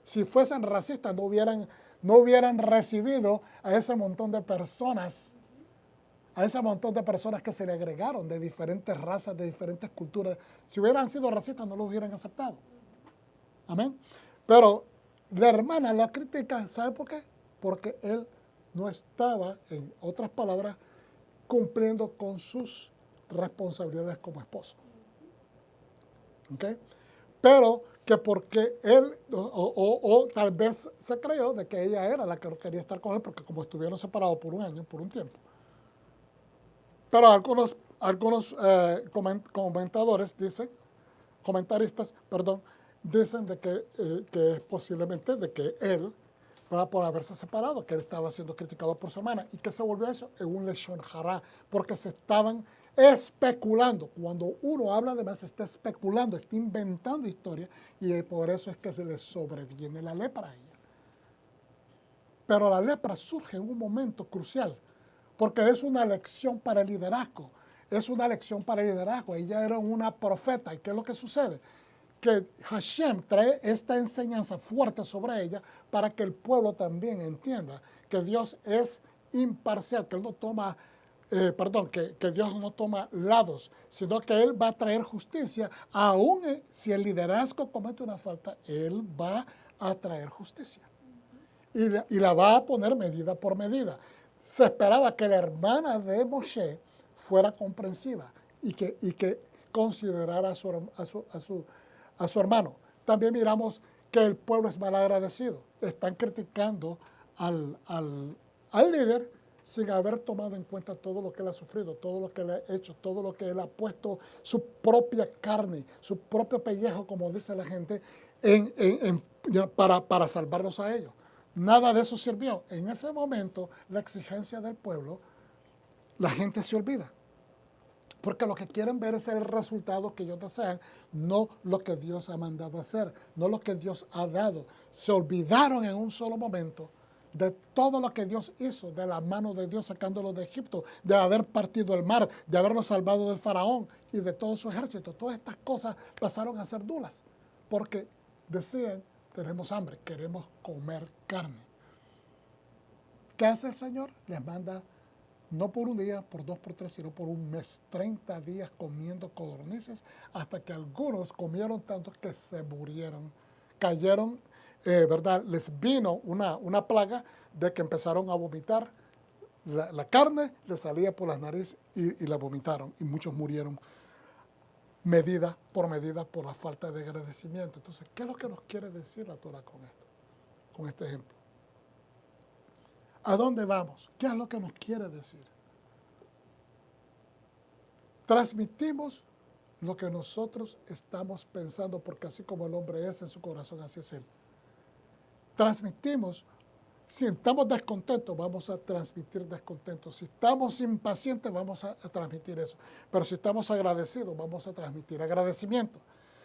Si fuesen racistas, no hubieran recibido a ese montón de personas, que se le agregaron de diferentes razas, de diferentes culturas. Si hubieran sido racistas, no lo hubieran aceptado. Amén. Pero la hermana la critica, ¿sabe por qué? Porque él no estaba, en otras palabras, cumpliendo con sus responsabilidades como esposo. ¿Ok? Pero que porque él, o tal vez se creyó de que ella era la que quería estar con él, porque como estuvieron separados por un año, por un tiempo. Pero algunos comentaristas, dicen de que es posiblemente de que él, por haberse separado, que él estaba siendo criticado por su hermana, y que se volvió eso en un leshon hara, porque se estaban especulando. Cuando uno habla de más, se está especulando, está inventando historias, y por eso es que se le sobreviene la lepra a ella. Pero la lepra surge en un momento crucial, porque es una lección para el liderazgo. Ella era una profeta. ¿Y qué es lo que sucede? Que Hashem trae esta enseñanza fuerte sobre ella para que el pueblo también entienda que Dios es imparcial, que Él no toma, que Dios no toma lados, sino que Él va a traer justicia. Aún si el liderazgo comete una falta, Él va a traer justicia. Y la va a poner medida por medida. Se esperaba que la hermana de Moshe fuera comprensiva y que considerara a su hermano. También miramos que el pueblo es mal agradecido. Están criticando al líder sin haber tomado en cuenta todo lo que él ha sufrido, todo lo que él ha hecho, todo lo que él ha puesto, su propia carne, su propio pellejo, como dice la gente, para salvarlos a ellos. Nada de eso sirvió. En ese momento, la exigencia del pueblo, la gente se olvida. Porque lo que quieren ver es el resultado que ellos desean, no lo que Dios ha mandado a hacer, no lo que Dios ha dado. Se olvidaron en un solo momento de todo lo que Dios hizo, de la mano de Dios sacándolos de Egipto, de haber partido el mar, de haberlos salvado del faraón y de todo su ejército. Todas estas cosas pasaron a ser dulas, porque decían, tenemos hambre, queremos comer carne. ¿Qué hace el Señor? Les manda, no por un día, por 2, por 3, sino por un mes, 30 días comiendo codornices, hasta que algunos comieron tanto que se murieron, cayeron, ¿verdad? Les vino una plaga de que empezaron a vomitar, la carne les salía por las narices y la vomitaron, y muchos murieron medida por la falta de agradecimiento. Entonces, ¿qué es lo que nos quiere decir la Torah con esto? Con este ejemplo. ¿A dónde vamos? ¿Qué es lo que nos quiere decir? Transmitimos lo que nosotros estamos pensando, porque así como el hombre es en su corazón, así es él. Transmitimos, si estamos descontentos, vamos a transmitir descontentos. Si estamos impacientes, vamos a transmitir eso. Pero si estamos agradecidos, vamos a transmitir agradecimiento.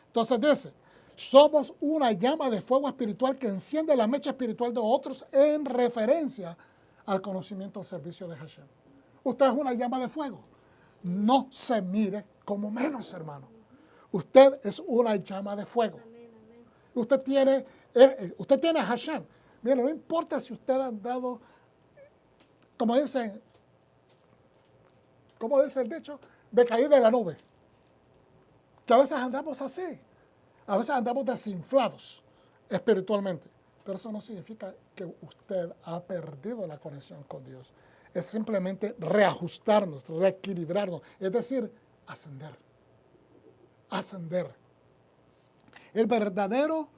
Entonces dice, somos una llama de fuego espiritual que enciende la mecha espiritual de otros en referencia al conocimiento del servicio de Hashem. Usted es una llama de fuego. No se mire como menos, hermano. Usted es una llama de fuego. Usted tiene a Hashem. Mire, no importa si usted ha andado, como dice el dicho, de caída de la nube. Que a veces andamos así. A veces andamos desinflados espiritualmente. Pero eso no significa que usted ha perdido la conexión con Dios. Es simplemente reajustarnos, reequilibrarnos. Es decir, ascender. Ascender. El verdadero,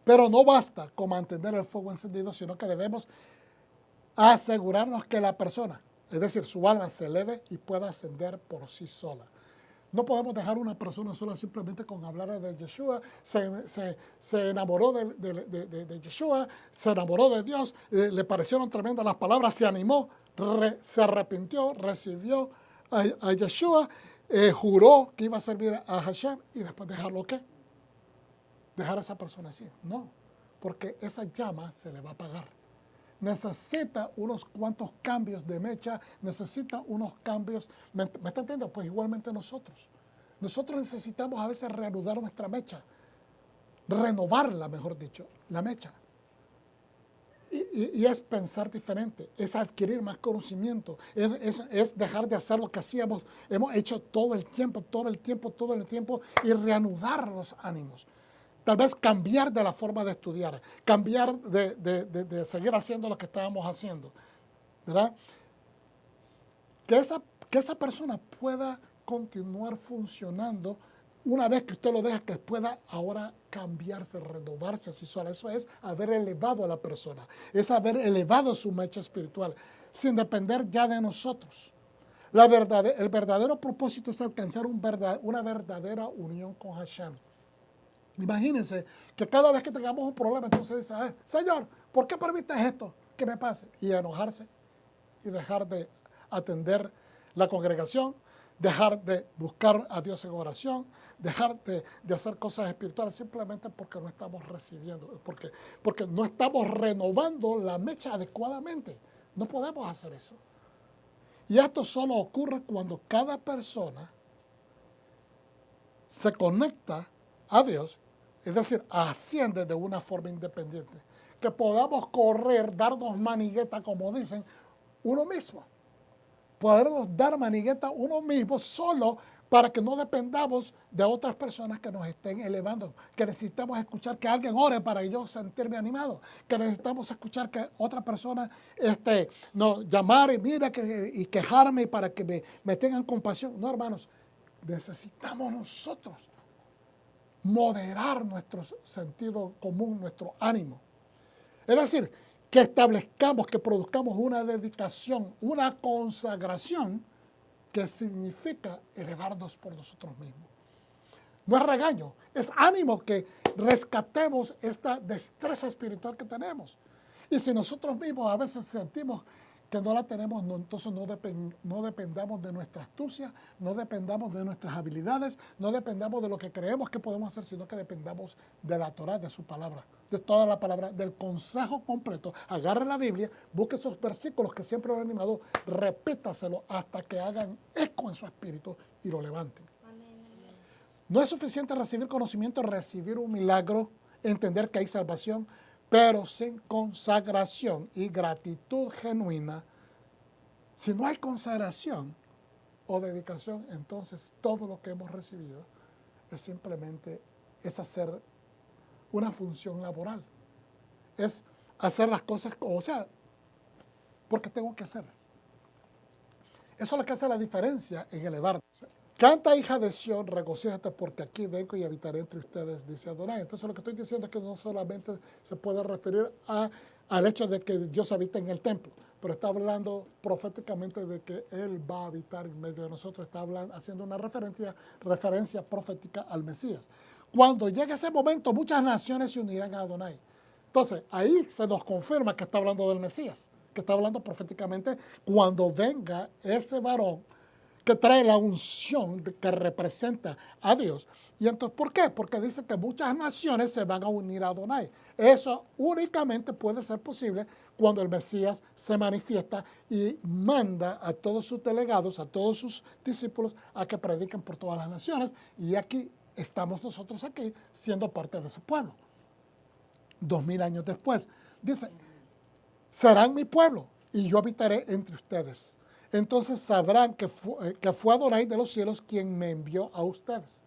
Pero no basta con mantener el fuego encendido, sino que debemos asegurarnos que la persona, es decir, su alma, se eleve y pueda ascender por sí sola. No podemos dejar una persona sola simplemente con hablar de Yeshua, se enamoró de Yeshua, se enamoró de Dios, le parecieron tremendas las palabras, se animó, se arrepintió, recibió a Yeshua, juró que iba a servir a Hashem y después dejarlo ¿qué? Dejar a esa persona así. No, porque esa llama se le va a apagar. Necesita unos cuantos cambios de mecha, necesita unos cambios, ¿me está entendiendo? Pues igualmente nosotros. Nosotros necesitamos a veces reanudar nuestra mecha, renovarla, mejor dicho, la mecha. Y es pensar diferente, es adquirir más conocimiento, es dejar de hacer lo que hacíamos, hemos hecho todo el tiempo, y reanudar los ánimos. Tal vez cambiar de la forma de estudiar, cambiar de seguir haciendo lo que estábamos haciendo, ¿verdad? Que esa persona pueda continuar funcionando una vez que usted lo deja, que pueda ahora cambiarse, renovarse así sola. Eso es haber elevado a la persona, es haber elevado su mecha espiritual, sin depender ya de nosotros. El verdadero propósito es alcanzar una verdadera unión con Hashem. Imagínense que cada vez que tengamos un problema, entonces dice, Señor, ¿por qué permites esto que me pase? Y enojarse y dejar de atender la congregación, dejar de buscar a Dios en oración, dejar de hacer cosas espirituales simplemente porque no estamos recibiendo, porque no estamos renovando la mecha adecuadamente. No podemos hacer eso. Y esto solo ocurre cuando cada persona se conecta a Dios, es decir, asciende de una forma independiente. Que podamos correr, darnos manigueta, como dicen, uno mismo. Podemos dar manigueta uno mismo solo para que no dependamos de otras personas que nos estén elevando. Que necesitamos escuchar que alguien ore para yo sentirme animado. Que necesitamos escuchar que otra persona nos llamar y quejarme para que me tengan compasión. No, hermanos, necesitamos nosotros moderar nuestro sentido común, nuestro ánimo. Es decir, que establezcamos, que produzcamos una dedicación, una consagración que significa elevarnos por nosotros mismos. No es regaño, es ánimo que rescatemos esta destreza espiritual que tenemos. Y si nosotros mismos a veces sentimos que no la tenemos, entonces no dependamos de nuestra astucia, no dependamos de nuestras habilidades, no dependamos de lo que creemos que podemos hacer, sino que dependamos de la Torá, de su palabra, de toda la palabra, del consejo completo. Agarre la Biblia, busque esos versículos que siempre lo han animado, repítaselo hasta que hagan eco en su espíritu y lo levanten. No es suficiente recibir conocimiento, recibir un milagro, entender que hay salvación, pero sin consagración y gratitud genuina. Si no hay consagración o dedicación, entonces todo lo que hemos recibido es simplemente hacer una función laboral. Es hacer las cosas, o sea, porque tengo que hacerlas. Eso es lo que hace la diferencia en elevarnos. Canta, hija de Sión, regocíjate porque aquí vengo y habitaré entre ustedes, dice Adonai. Entonces lo que estoy diciendo es que no solamente se puede referir al hecho de que Dios habita en el templo, pero está hablando proféticamente de que Él va a habitar en medio de nosotros. Está haciendo una referencia profética al Mesías. Cuando llegue ese momento, muchas naciones se unirán a Adonai. Entonces ahí se nos confirma que está hablando del Mesías, que está hablando proféticamente cuando venga ese varón que trae la unción que representa a Dios. Y entonces, ¿por qué? Porque dice que muchas naciones se van a unir a Adonai. Eso únicamente puede ser posible cuando el Mesías se manifiesta y manda a todos sus delegados, a todos sus discípulos, a que prediquen por todas las naciones. Y aquí estamos nosotros aquí siendo parte de ese pueblo. 2000 años después, dice, serán mi pueblo y yo habitaré entre ustedes. Entonces sabrán que fue Adonai de los cielos quien me envió a ustedes.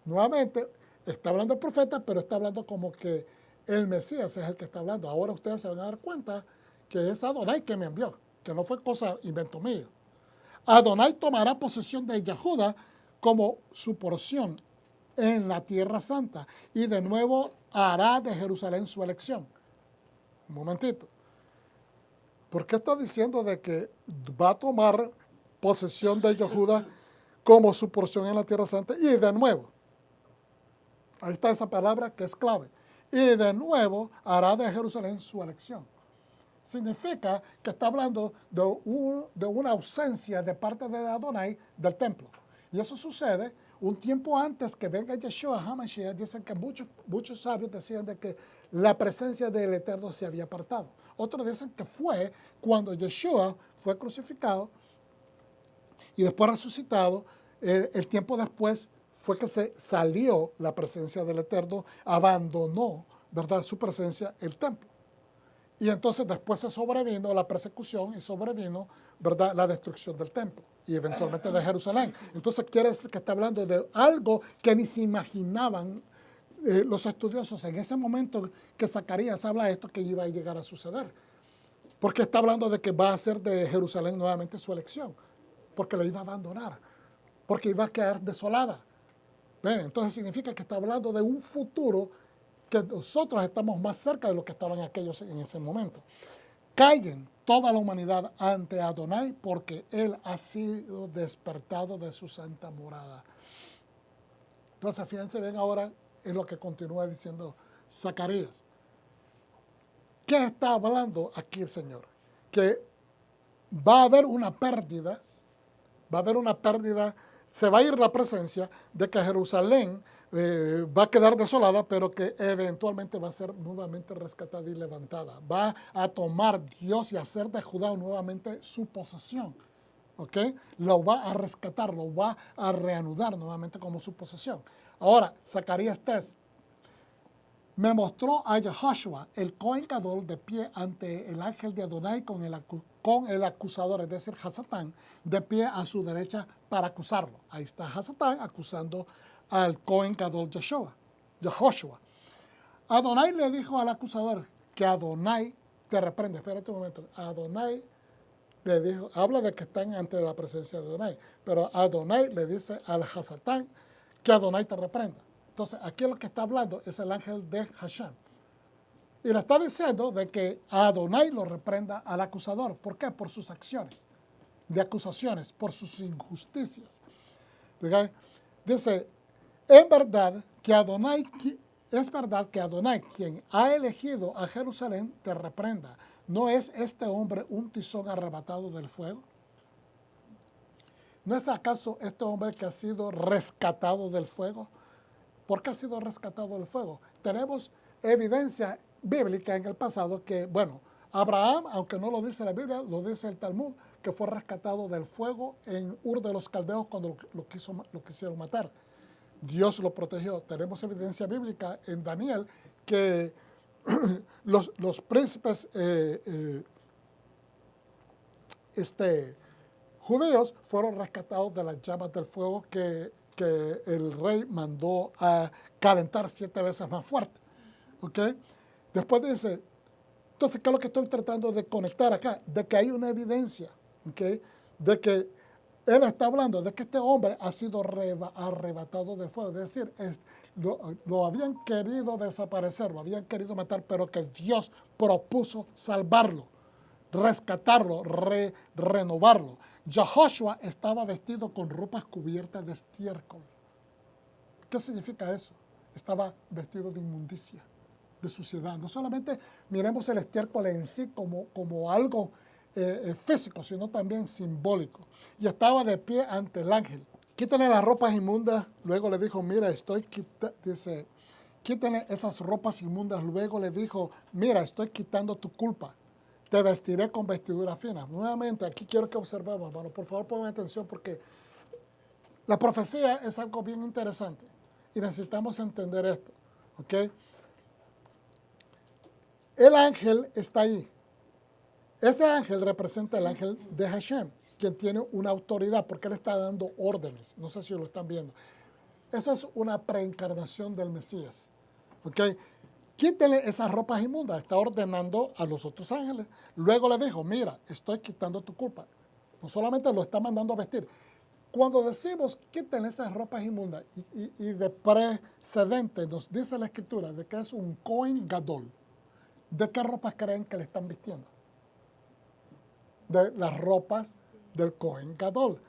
Nuevamente, está hablando el profeta, pero está hablando como que el Mesías es el que está hablando. Ahora ustedes se van a dar cuenta que es Adonai quien me envió, que no fue cosa invento mío. Adonai tomará posesión de Yahuda como su porción en la tierra santa y de nuevo hará de Jerusalén su elección. Un momentito. ¿Por qué está diciendo de que va a tomar posesión de Yehuda como su porción en la tierra santa? Y de nuevo, ahí está esa palabra que es clave. Y de nuevo hará de Jerusalén su elección. Significa que está hablando de una ausencia de parte de Adonai del templo. Y eso sucede un tiempo antes que venga Yeshua HaMashiach. Dicen que muchos sabios decían de que la presencia del Eterno se había apartado. Otros dicen que fue cuando Yeshua fue crucificado y después resucitado. El tiempo después fue que se salió la presencia del Eterno, abandonó, ¿verdad?, su presencia el templo. Y entonces después se sobrevino la persecución y sobrevino, ¿verdad?, la destrucción del templo y eventualmente de Jerusalén. Entonces quiere decir que está hablando de algo que ni se imaginaban los estudiosos en ese momento que Zacarías habla esto que iba a llegar a suceder. Porque está hablando de que va a hacer de Jerusalén nuevamente su elección, porque la iba a abandonar, porque iba a quedar desolada. ¿Ven? Entonces significa que está hablando de un futuro que nosotros estamos más cerca de lo que estaban aquellos en ese momento. Callen toda la humanidad ante Adonai porque Él ha sido despertado de su santa morada. Entonces, fíjense bien ahora en lo que continúa diciendo Zacarías. ¿Qué está hablando aquí el Señor? Que va a haber una pérdida, se va a ir la presencia de que Jerusalén va a quedar desolada, pero que eventualmente va a ser nuevamente rescatada y levantada. Va a tomar Dios y hacer de Judá nuevamente su posesión. ¿Ok? Lo va a rescatar, lo va a reanudar nuevamente como su posesión. Ahora, Zacarías 3. Me mostró a Yehoshua, el Cohen Gadol, de pie ante el ángel de Adonai con el acusador, es decir, Hasatán, de pie a su derecha para acusarlo. Ahí está Hasatán acusando al Cohen Gadol Yehoshua. Adonai le dijo al acusador que Adonai te reprende. Espérate un momento. Adonai le dijo, habla de que están ante la presencia de Adonai, pero Adonai le dice al Hasatán que Adonai te reprenda. Entonces, aquí lo que está hablando es el ángel de Hashem. Y le está diciendo de que Adonai lo reprenda al acusador. ¿Por qué? Por sus acciones de acusaciones, por sus injusticias. ¿Okay? Dice, es verdad que Adonai, quien ha elegido a Jerusalén, te reprenda. ¿No es este hombre un tizón arrebatado del fuego? ¿No es acaso este hombre que ha sido rescatado del fuego? ¿Por qué ha sido rescatado del fuego? Tenemos evidencia bíblica en el pasado que, bueno, Abraham, aunque no lo dice la Biblia, lo dice el Talmud, que fue rescatado del fuego en Ur de los Caldeos cuando lo quisieron matar. Dios lo protegió. Tenemos evidencia bíblica en Daniel que los príncipes judíos fueron rescatados de las llamas del fuego que el rey mandó a calentar 7 veces más fuerte. ¿Okay? Después dice, entonces, ¿qué es lo que estoy tratando de conectar acá? De que hay una evidencia, ¿okay?, de que él está hablando de que este hombre ha sido arrebatado del fuego. Es decir, lo habían querido desaparecer, lo habían querido matar, pero que Dios propuso salvarlo, rescatarlo, renovarlo. Yehoshua estaba vestido con ropas cubiertas de estiércol. ¿Qué significa eso? Estaba vestido de inmundicia, de suciedad. No solamente miremos el estiércol en sí como algo físico, sino también simbólico. Y estaba de pie ante el ángel. Quítenle las ropas inmundas. Luego le dijo, mira, quítenle esas ropas inmundas. Luego le dijo, mira, estoy quitando tu culpa. Te vestiré con vestidura fina. Nuevamente, aquí quiero que observemos, hermano. Por favor, pongan atención porque la profecía es algo bien interesante y necesitamos entender esto. ¿Ok? El ángel está ahí. Ese ángel representa el ángel de Hashem, quien tiene una autoridad porque él está dando órdenes. No sé si lo están viendo. Eso es una preencarnación del Mesías. ¿Ok? Quítenle esas ropas inmundas. Está ordenando a los otros ángeles. Luego le dijo, mira, estoy quitando tu culpa. No solamente lo está mandando a vestir. Cuando decimos quiten esas ropas inmundas y de precedente nos dice la Escritura de que es un Cohen Gadol, ¿de qué ropas creen que le están vistiendo? De las ropas del Cohen Gadol.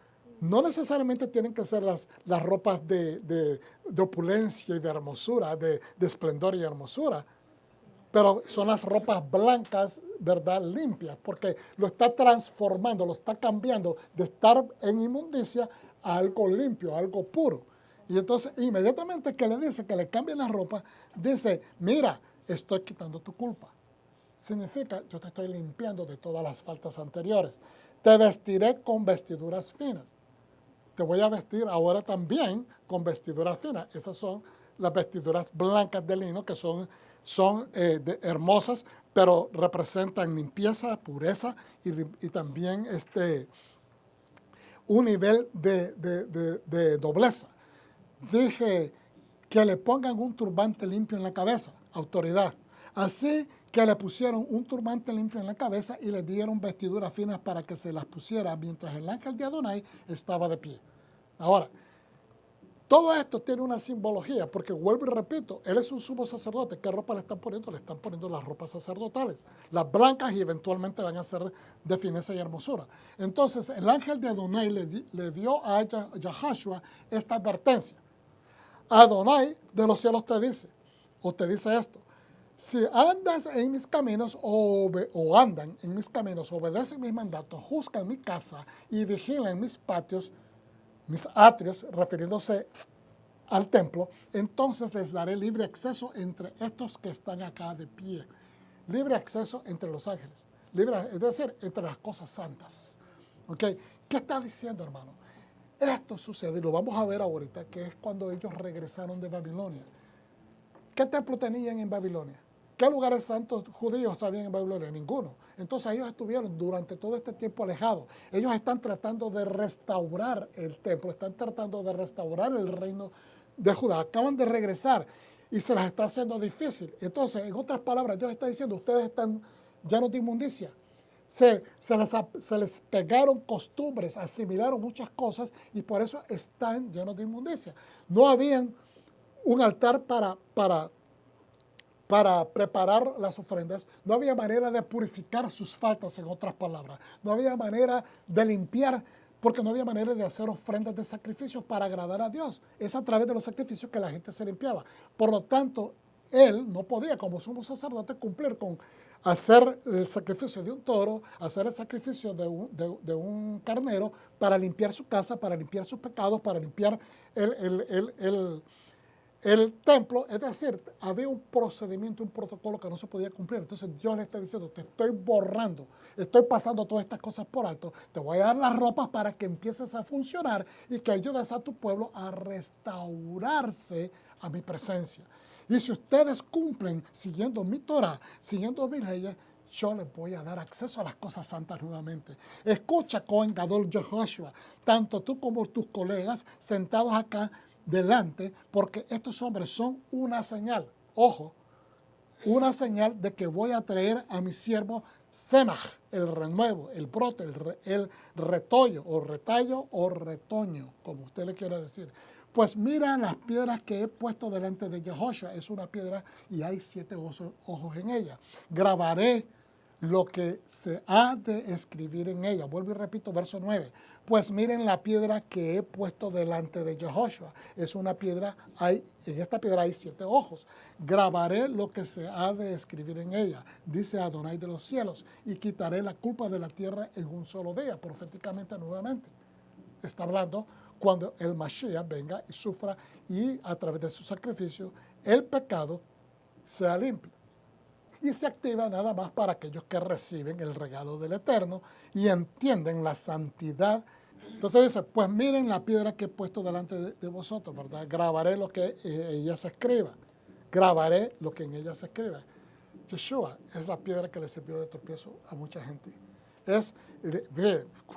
No necesariamente tienen que ser las ropas de opulencia y de hermosura, de esplendor y hermosura, pero son las ropas blancas, ¿verdad? Limpias, porque lo está transformando, lo está cambiando de estar en inmundicia a algo limpio, a algo puro. Y entonces, inmediatamente que le dice que le cambien la ropa, dice, mira, estoy quitando tu culpa. Significa, yo te estoy limpiando de todas las faltas anteriores. Te vestiré con vestiduras finas. Te voy a vestir ahora también con vestiduras finas. Esas son las vestiduras blancas de lino que son hermosas, pero representan limpieza, pureza y también un nivel de nobleza. Dije que le pongan un turbante limpio en la cabeza, autoridad. Así que le pusieron un turbante limpio en la cabeza y le dieron vestiduras finas para que se las pusiera mientras el ángel de Adonai estaba de pie. Ahora, todo esto tiene una simbología, porque vuelvo y repito, él es un sumo sacerdote. ¿Qué ropa le están poniendo? Le están poniendo las ropas sacerdotales, las blancas, y eventualmente van a ser de fineza y hermosura. Entonces, el ángel de Adonai le dio a Yahashua esta advertencia. Adonai de los cielos te dice esto: si andas en mis caminos o andan en mis caminos, obedecen mis mandatos, juzgan mi casa y vigilan mis patios, mis atrios, refiriéndose al templo, entonces les daré libre acceso entre estos que están acá de pie. Libre acceso entre los ángeles. Es decir, entre las cosas santas. ¿Okay? ¿Qué está diciendo, hermano? Esto sucede, y lo vamos a ver ahorita, que es cuando ellos regresaron de Babilonia. ¿Qué templo tenían en Babilonia? ¿Qué lugares santos judíos habían en Babilonia? Ninguno. Entonces ellos estuvieron durante todo este tiempo alejados. Ellos están tratando de restaurar el templo, están tratando de restaurar el reino de Judá. Acaban de regresar y se les está haciendo difícil. Entonces, en otras palabras, Dios está diciendo, ustedes están llenos de inmundicia. Se les pegaron costumbres, asimilaron muchas cosas y por eso están llenos de inmundicia. No habían un altar para preparar las ofrendas, no había manera de purificar sus faltas, en otras palabras. No había manera de limpiar, porque no había manera de hacer ofrendas de sacrificios para agradar a Dios. Es a través de los sacrificios que la gente se limpiaba. Por lo tanto, él no podía, como sumo sacerdote, cumplir con hacer el sacrificio de un toro, hacer el sacrificio de un carnero para limpiar su casa, para limpiar sus pecados, para limpiar el templo. Es decir, había un procedimiento, un protocolo que no se podía cumplir. Entonces Dios le está diciendo, te estoy borrando, estoy pasando todas estas cosas por alto, te voy a dar las ropas para que empieces a funcionar y que ayudes a tu pueblo a restaurarse a mi presencia. Y si ustedes cumplen siguiendo mi Torah, siguiendo mis leyes, yo les voy a dar acceso a las cosas santas nuevamente. Escucha, Cohen Gadol Yehoshua, tanto tú como tus colegas sentados acá delante, porque estos hombres son una señal, ojo, una señal de que voy a traer a mi siervo Semach, el renuevo, el brote, el retoño o retallo o retoño, como usted le quiera decir. Pues mira las piedras que he puesto delante de Yehoshua, es una piedra y hay 7 ojos en ella. Grabaré lo que se ha de escribir en ella. Vuelvo y repito, verso 9. Pues miren la piedra que he puesto delante de Yehoshua. Es una piedra, en esta piedra hay 7 ojos. Grabaré lo que se ha de escribir en ella, dice Adonai de los cielos, y quitaré la culpa de la tierra en un solo día, proféticamente nuevamente. Está hablando cuando el Mashiach venga y sufra y a través de su sacrificio el pecado sea limpio. Y se activa nada más para aquellos que reciben el regalo del Eterno y entienden la santidad. Entonces dice, pues miren la piedra que he puesto delante de vosotros, ¿verdad? Grabaré lo que ella se escriba. Grabaré lo que en ella se escriba. Yeshua es la piedra que le sirvió de tropiezo a mucha gente.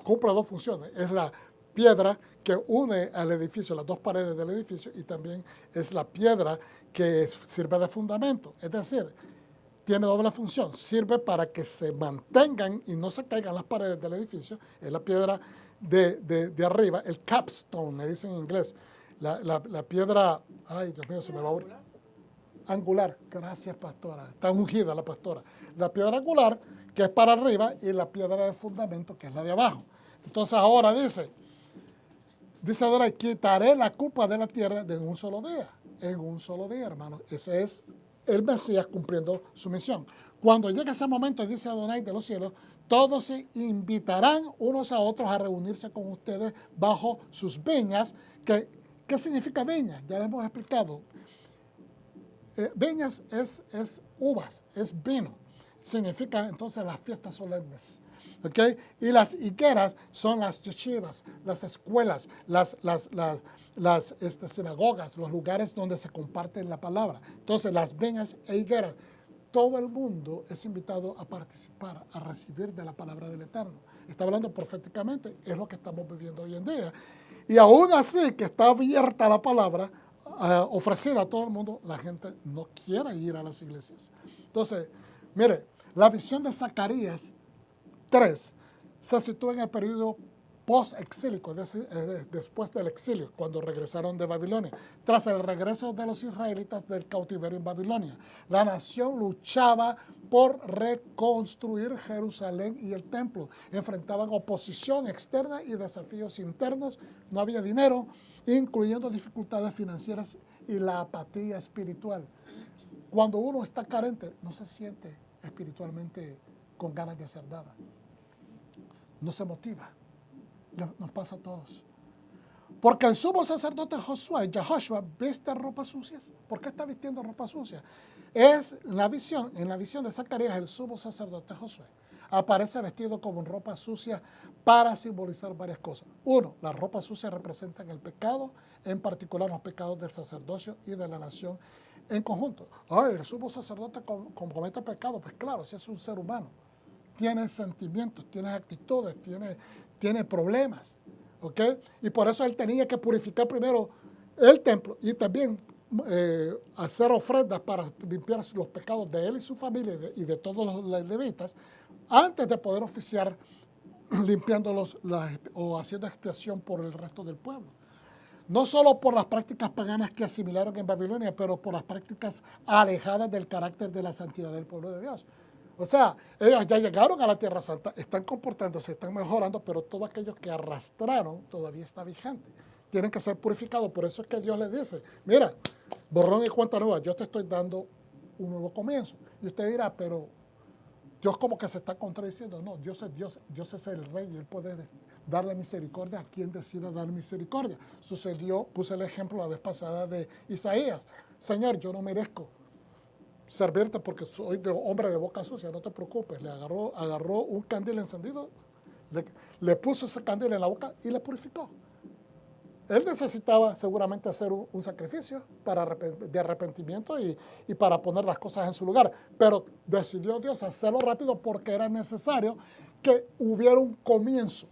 Cumple 2 funciones. Es la piedra que une al edificio, las 2 paredes del edificio, y también es la piedra que sirve de fundamento. Es decir, tiene doble función, sirve para que se mantengan y no se caigan las paredes del edificio, es la piedra de arriba, el capstone, le dicen en inglés, la piedra, ay Dios mío, se me va a volver. Angular, gracias pastora, está ungida la pastora. La piedra angular, que es para arriba, y la piedra de fundamento, que es la de abajo. Entonces ahora dice ahora, quitaré la culpa de la tierra de un solo día. En un solo día, hermanos. Ese es el Mesías cumpliendo su misión. Cuando llegue ese momento, dice Adonai de los cielos, todos se invitarán unos a otros a reunirse con ustedes bajo sus viñas. ¿Qué significa viñas? Ya les hemos explicado. Viñas es uvas, es vino. Significa entonces las fiestas solemnes. ¿Okay? Y las higueras son las yeshivas, las escuelas, las sinagogas, los lugares donde se comparte la palabra. Entonces las viñas e higueras, todo el mundo es invitado a participar, a recibir de la palabra del Eterno. Está hablando proféticamente, es lo que estamos viviendo hoy en día. Y aún así que está abierta la palabra, ofrecida a todo el mundo, la gente no quiere ir a las iglesias. Entonces, mire, la visión de Zacarías 3 se sitúa en el periodo post-exílico, después del exilio, cuando regresaron de Babilonia. Tras el regreso de los israelitas del cautiverio en Babilonia, la nación luchaba por reconstruir Jerusalén y el templo. Enfrentaban oposición externa y desafíos internos. No había dinero, incluyendo dificultades financieras y la apatía espiritual. Cuando uno está carente, no se siente espiritualmente con ganas de hacer nada. No se motiva. Nos pasa a todos. Porque el sumo sacerdote Josué, Yahoshua, viste ropas sucias. ¿Por qué está vistiendo ropas sucias? En la visión de Zacarías, el sumo sacerdote Josué aparece vestido como ropa sucia para simbolizar varias cosas. Uno, las ropas sucias representan el pecado, en particular los pecados del sacerdocio y de la nación en conjunto. Ay, el sumo sacerdote comete pecado. Pues claro, si es un ser humano, tiene sentimientos, tiene actitudes, tiene problemas, ¿ok? Y por eso él tenía que purificar primero el templo y también hacer ofrendas para limpiar los pecados de él y su familia y de todos los levitas antes de poder oficiar limpiándolos o haciendo expiación por el resto del pueblo. No solo por las prácticas paganas que asimilaron en Babilonia, pero por las prácticas alejadas del carácter de la santidad del pueblo de Dios. O sea, ellos ya llegaron a la Tierra Santa, están comportándose, están mejorando, pero todo aquello que arrastraron todavía está vigente. Tienen que ser purificados. Por eso es que Dios les dice, mira, borrón y cuenta nueva, yo te estoy dando un nuevo comienzo. Y usted dirá, pero Dios como que se está contradiciendo. No, Dios es el rey y Él puede darle misericordia a quien decida dar misericordia. Sucedió, puse el ejemplo la vez pasada de Isaías. Señor, yo no merezco servirte porque soy hombre de boca sucia, no te preocupes. Le agarró un candil encendido, le puso ese candil en la boca y le purificó. Él necesitaba seguramente hacer un sacrificio de arrepentimiento y para poner las cosas en su lugar, pero decidió Dios hacerlo rápido porque era necesario que hubiera un comienzo.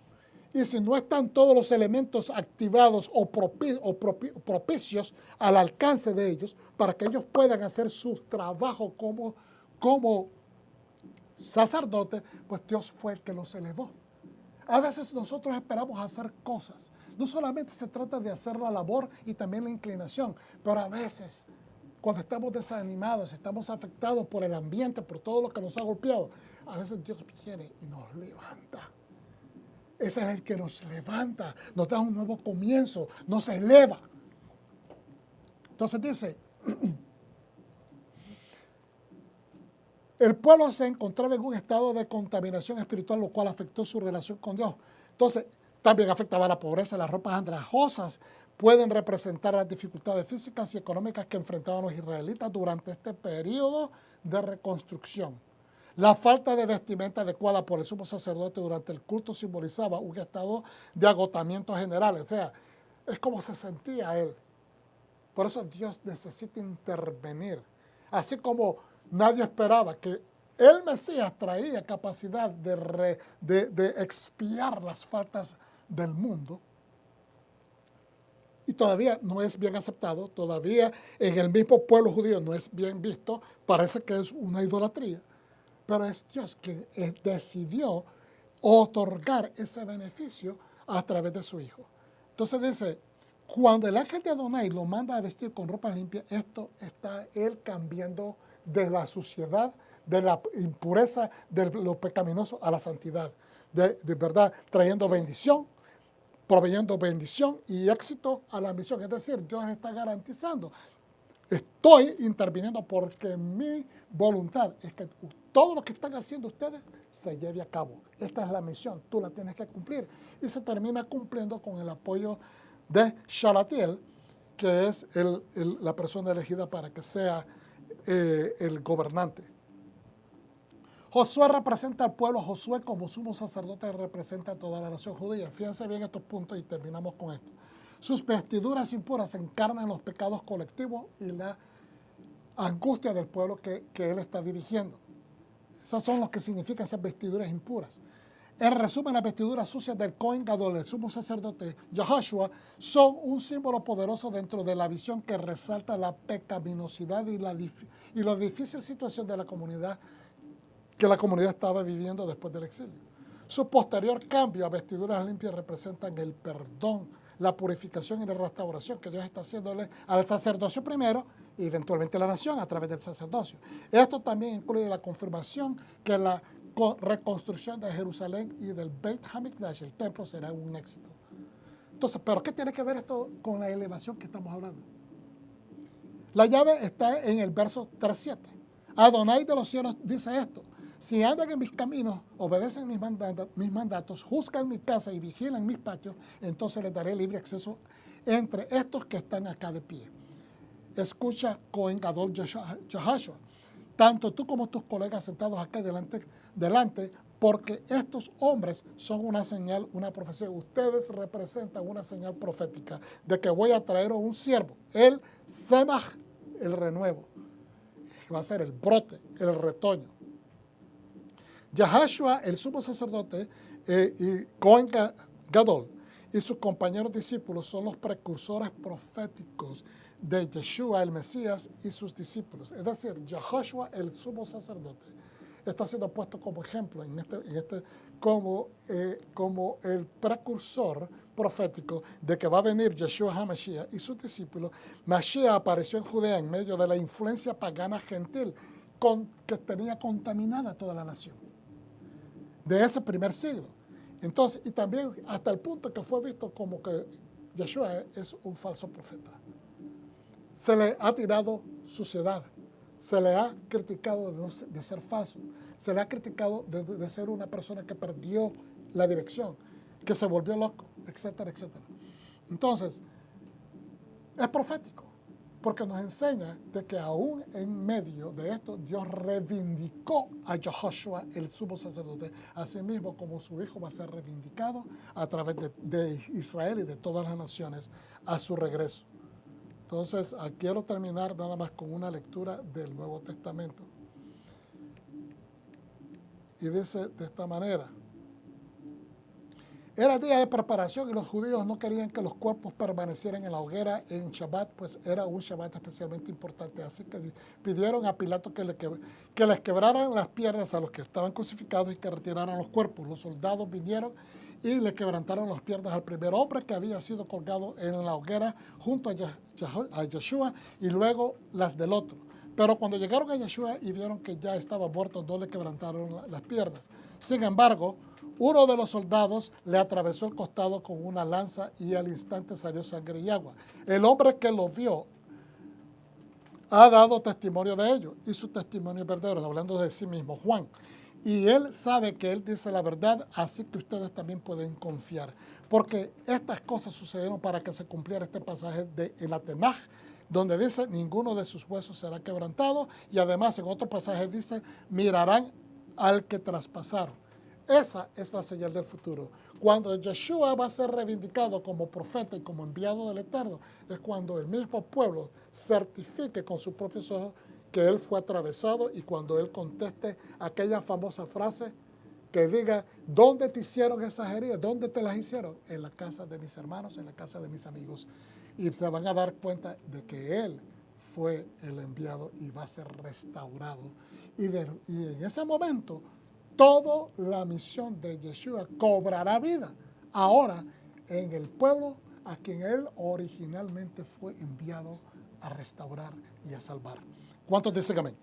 Y si no están todos los elementos activados o propicios al alcance de ellos, para que ellos puedan hacer su trabajo como sacerdote, pues Dios fue el que los elevó. A veces nosotros esperamos hacer cosas. No solamente se trata de hacer la labor y también la inclinación, pero a veces cuando estamos desanimados, estamos afectados por el ambiente, por todo lo que nos ha golpeado, a veces Dios viene y nos levanta. Ese es el que nos levanta, nos da un nuevo comienzo, nos eleva. Entonces dice, el pueblo se encontraba en un estado de contaminación espiritual, lo cual afectó su relación con Dios. Entonces, también afectaba la pobreza. Las ropas andrajosas pueden representar las dificultades físicas y económicas que enfrentaban los israelitas durante este periodo de reconstrucción. La falta de vestimenta adecuada por el sumo sacerdote durante el culto simbolizaba un estado de agotamiento general. O sea, es como se sentía él. Por eso Dios necesita intervenir. Así como nadie esperaba que el Mesías traía capacidad de expiar las faltas del mundo, y todavía no es bien aceptado, todavía en el mismo pueblo judío no es bien visto, parece que es una idolatría, pero es Dios quien decidió otorgar ese beneficio a través de su Hijo. Entonces dice, cuando el ángel de Adonai lo manda a vestir con ropa limpia, esto está él cambiando de la suciedad, de la impureza, de lo pecaminoso a la santidad. De verdad, trayendo bendición, proveyendo bendición y éxito a la misión. Es decir, Dios está garantizando. Estoy interviniendo porque mi voluntad es que todo lo que están haciendo ustedes se lleve a cabo. Esta es la misión, tú la tienes que cumplir. Y se termina cumpliendo con el apoyo de Shalatiel, que es la persona elegida para que sea el gobernante. Josué representa al pueblo. Josué, como sumo sacerdote, representa a toda la nación judía. Fíjense bien estos puntos y terminamos con esto. Sus vestiduras impuras encarnan los pecados colectivos y la angustia del pueblo que él está dirigiendo. Esas son los que significan esas vestiduras impuras. En resumen, las vestiduras sucias del Cohen Gadol, el sumo sacerdote Yahushua, son un símbolo poderoso dentro de la visión que resalta la pecaminosidad y la difícil situación de la comunidad que la comunidad estaba viviendo después del exilio. Su posterior cambio a vestiduras limpias representan el perdón, la purificación y la restauración que Dios está haciéndole al sacerdocio primero y eventualmente a la nación a través del sacerdocio. Esto también incluye la confirmación que la reconstrucción de Jerusalén y del Beit HaMikdash, el templo, será un éxito. Entonces, ¿pero qué tiene que ver esto con la elevación que estamos hablando? La llave está en el verso 3:7. Adonai de los cielos dice esto: si andan en mis caminos, obedecen mis mandatos, juzgan mi casa y vigilan mis patios, entonces les daré libre acceso entre estos que están acá de pie. Escucha, Cohen Gadol Yahushua, tanto tú como tus colegas sentados acá delante, porque estos hombres son una señal, una profecía. Ustedes representan una señal profética de que voy a traer un siervo, el Semach, el renuevo. Va a ser el brote, el retoño. Yahushua, el sumo sacerdote, y Cohen Gadol y sus compañeros discípulos son los precursores proféticos de Yeshua, el Mesías, y sus discípulos. Es decir, Yahushua, el sumo sacerdote, está siendo puesto como ejemplo como el precursor profético de que va a venir Yeshua HaMashiach y sus discípulos. Mashiach apareció en Judea en medio de la influencia pagana gentil que tenía contaminada toda la nación de ese primer siglo. Entonces, y también hasta el punto que fue visto como que Yeshua es un falso profeta. Se le ha tirado suciedad, se le ha criticado de ser falso, se le ha criticado de ser una persona que perdió la dirección, que se volvió loco, etcétera, etcétera. Entonces, es profético, porque nos enseña de que aún en medio de esto, Dios reivindicó a Yahushua, el sumo sacerdote, así mismo como su hijo va a ser reivindicado a través de Israel y de todas las naciones a su regreso. Entonces, quiero terminar nada más con una lectura del Nuevo Testamento. Y dice de esta manera: era día de preparación y los judíos no querían que los cuerpos permanecieran en la hoguera en Shabbat, pues era un Shabbat especialmente importante. Así que pidieron a Pilato que les quebraran las piernas a los que estaban crucificados y que retiraran los cuerpos. Los soldados vinieron y le quebrantaron las piernas al primer hombre que había sido colgado en la hoguera junto a Yeshua y luego las del otro. Pero cuando llegaron a Yeshua y vieron que ya estaba muerto, no le quebrantaron las piernas. Sin embargo, uno de los soldados le atravesó el costado con una lanza y al instante salió sangre y agua. El hombre que lo vio ha dado testimonio de ello y su testimonio es verdadero, hablando de sí mismo, Juan. Y él sabe que él dice la verdad, así que ustedes también pueden confiar. Porque estas cosas sucedieron para que se cumpliera este pasaje de el Atenaj, donde dice, ninguno de sus huesos será quebrantado. Y además en otro pasaje dice, mirarán al que traspasaron. Esa es la señal del futuro. Cuando Yeshua va a ser reivindicado como profeta y como enviado del Eterno, es cuando el mismo pueblo certifique con sus propios ojos que él fue atravesado y cuando él conteste aquella famosa frase que diga, ¿dónde te hicieron esas heridas? ¿Dónde te las hicieron? En la casa de mis hermanos, en la casa de mis amigos. Y se van a dar cuenta de que él fue el enviado y va a ser restaurado. Y en ese momento, toda la misión de Yeshua cobrará vida. Ahora, en el pueblo a quien Él originalmente fue enviado a restaurar y a salvar. ¿Cuántos dicen amén?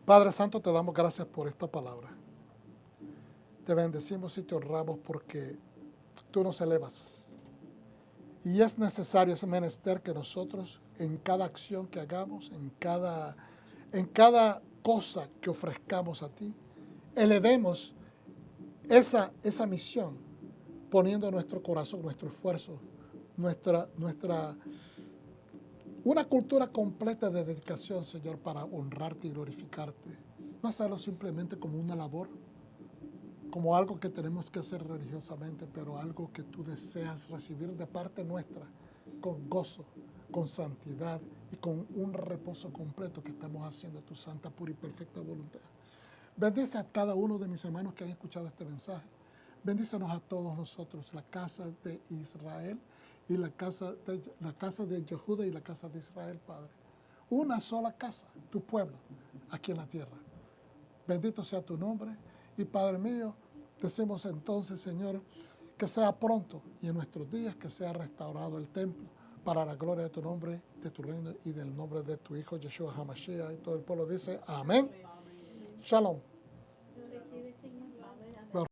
Padre Santo, te damos gracias por esta palabra. Te bendecimos y te honramos porque tú nos elevas. Y es necesario, es menester que nosotros en cada acción que hagamos, en cada cosa que ofrezcamos a ti, elevemos esa misión, poniendo nuestro corazón, nuestro esfuerzo, una cultura completa de dedicación, Señor, para honrarte y glorificarte. No hacerlo simplemente como una labor, como algo que tenemos que hacer religiosamente, pero algo que tú deseas recibir de parte nuestra, con gozo, con santidad y con un reposo completo que estamos haciendo tu santa, pura y perfecta voluntad. Bendice a cada uno de mis hermanos que han escuchado este mensaje. Bendícenos a todos nosotros, la casa de Israel y la casa de Yehuda y la casa de Israel, Padre. Una sola casa, tu pueblo, aquí en la tierra. Bendito sea tu nombre. Y Padre mío, decimos entonces, Señor, que sea pronto y en nuestros días que sea restaurado el templo para la gloria de tu nombre, de tu reino y del nombre de tu Hijo Yeshua HaMashiach. Y todo el pueblo dice amén. Shalom.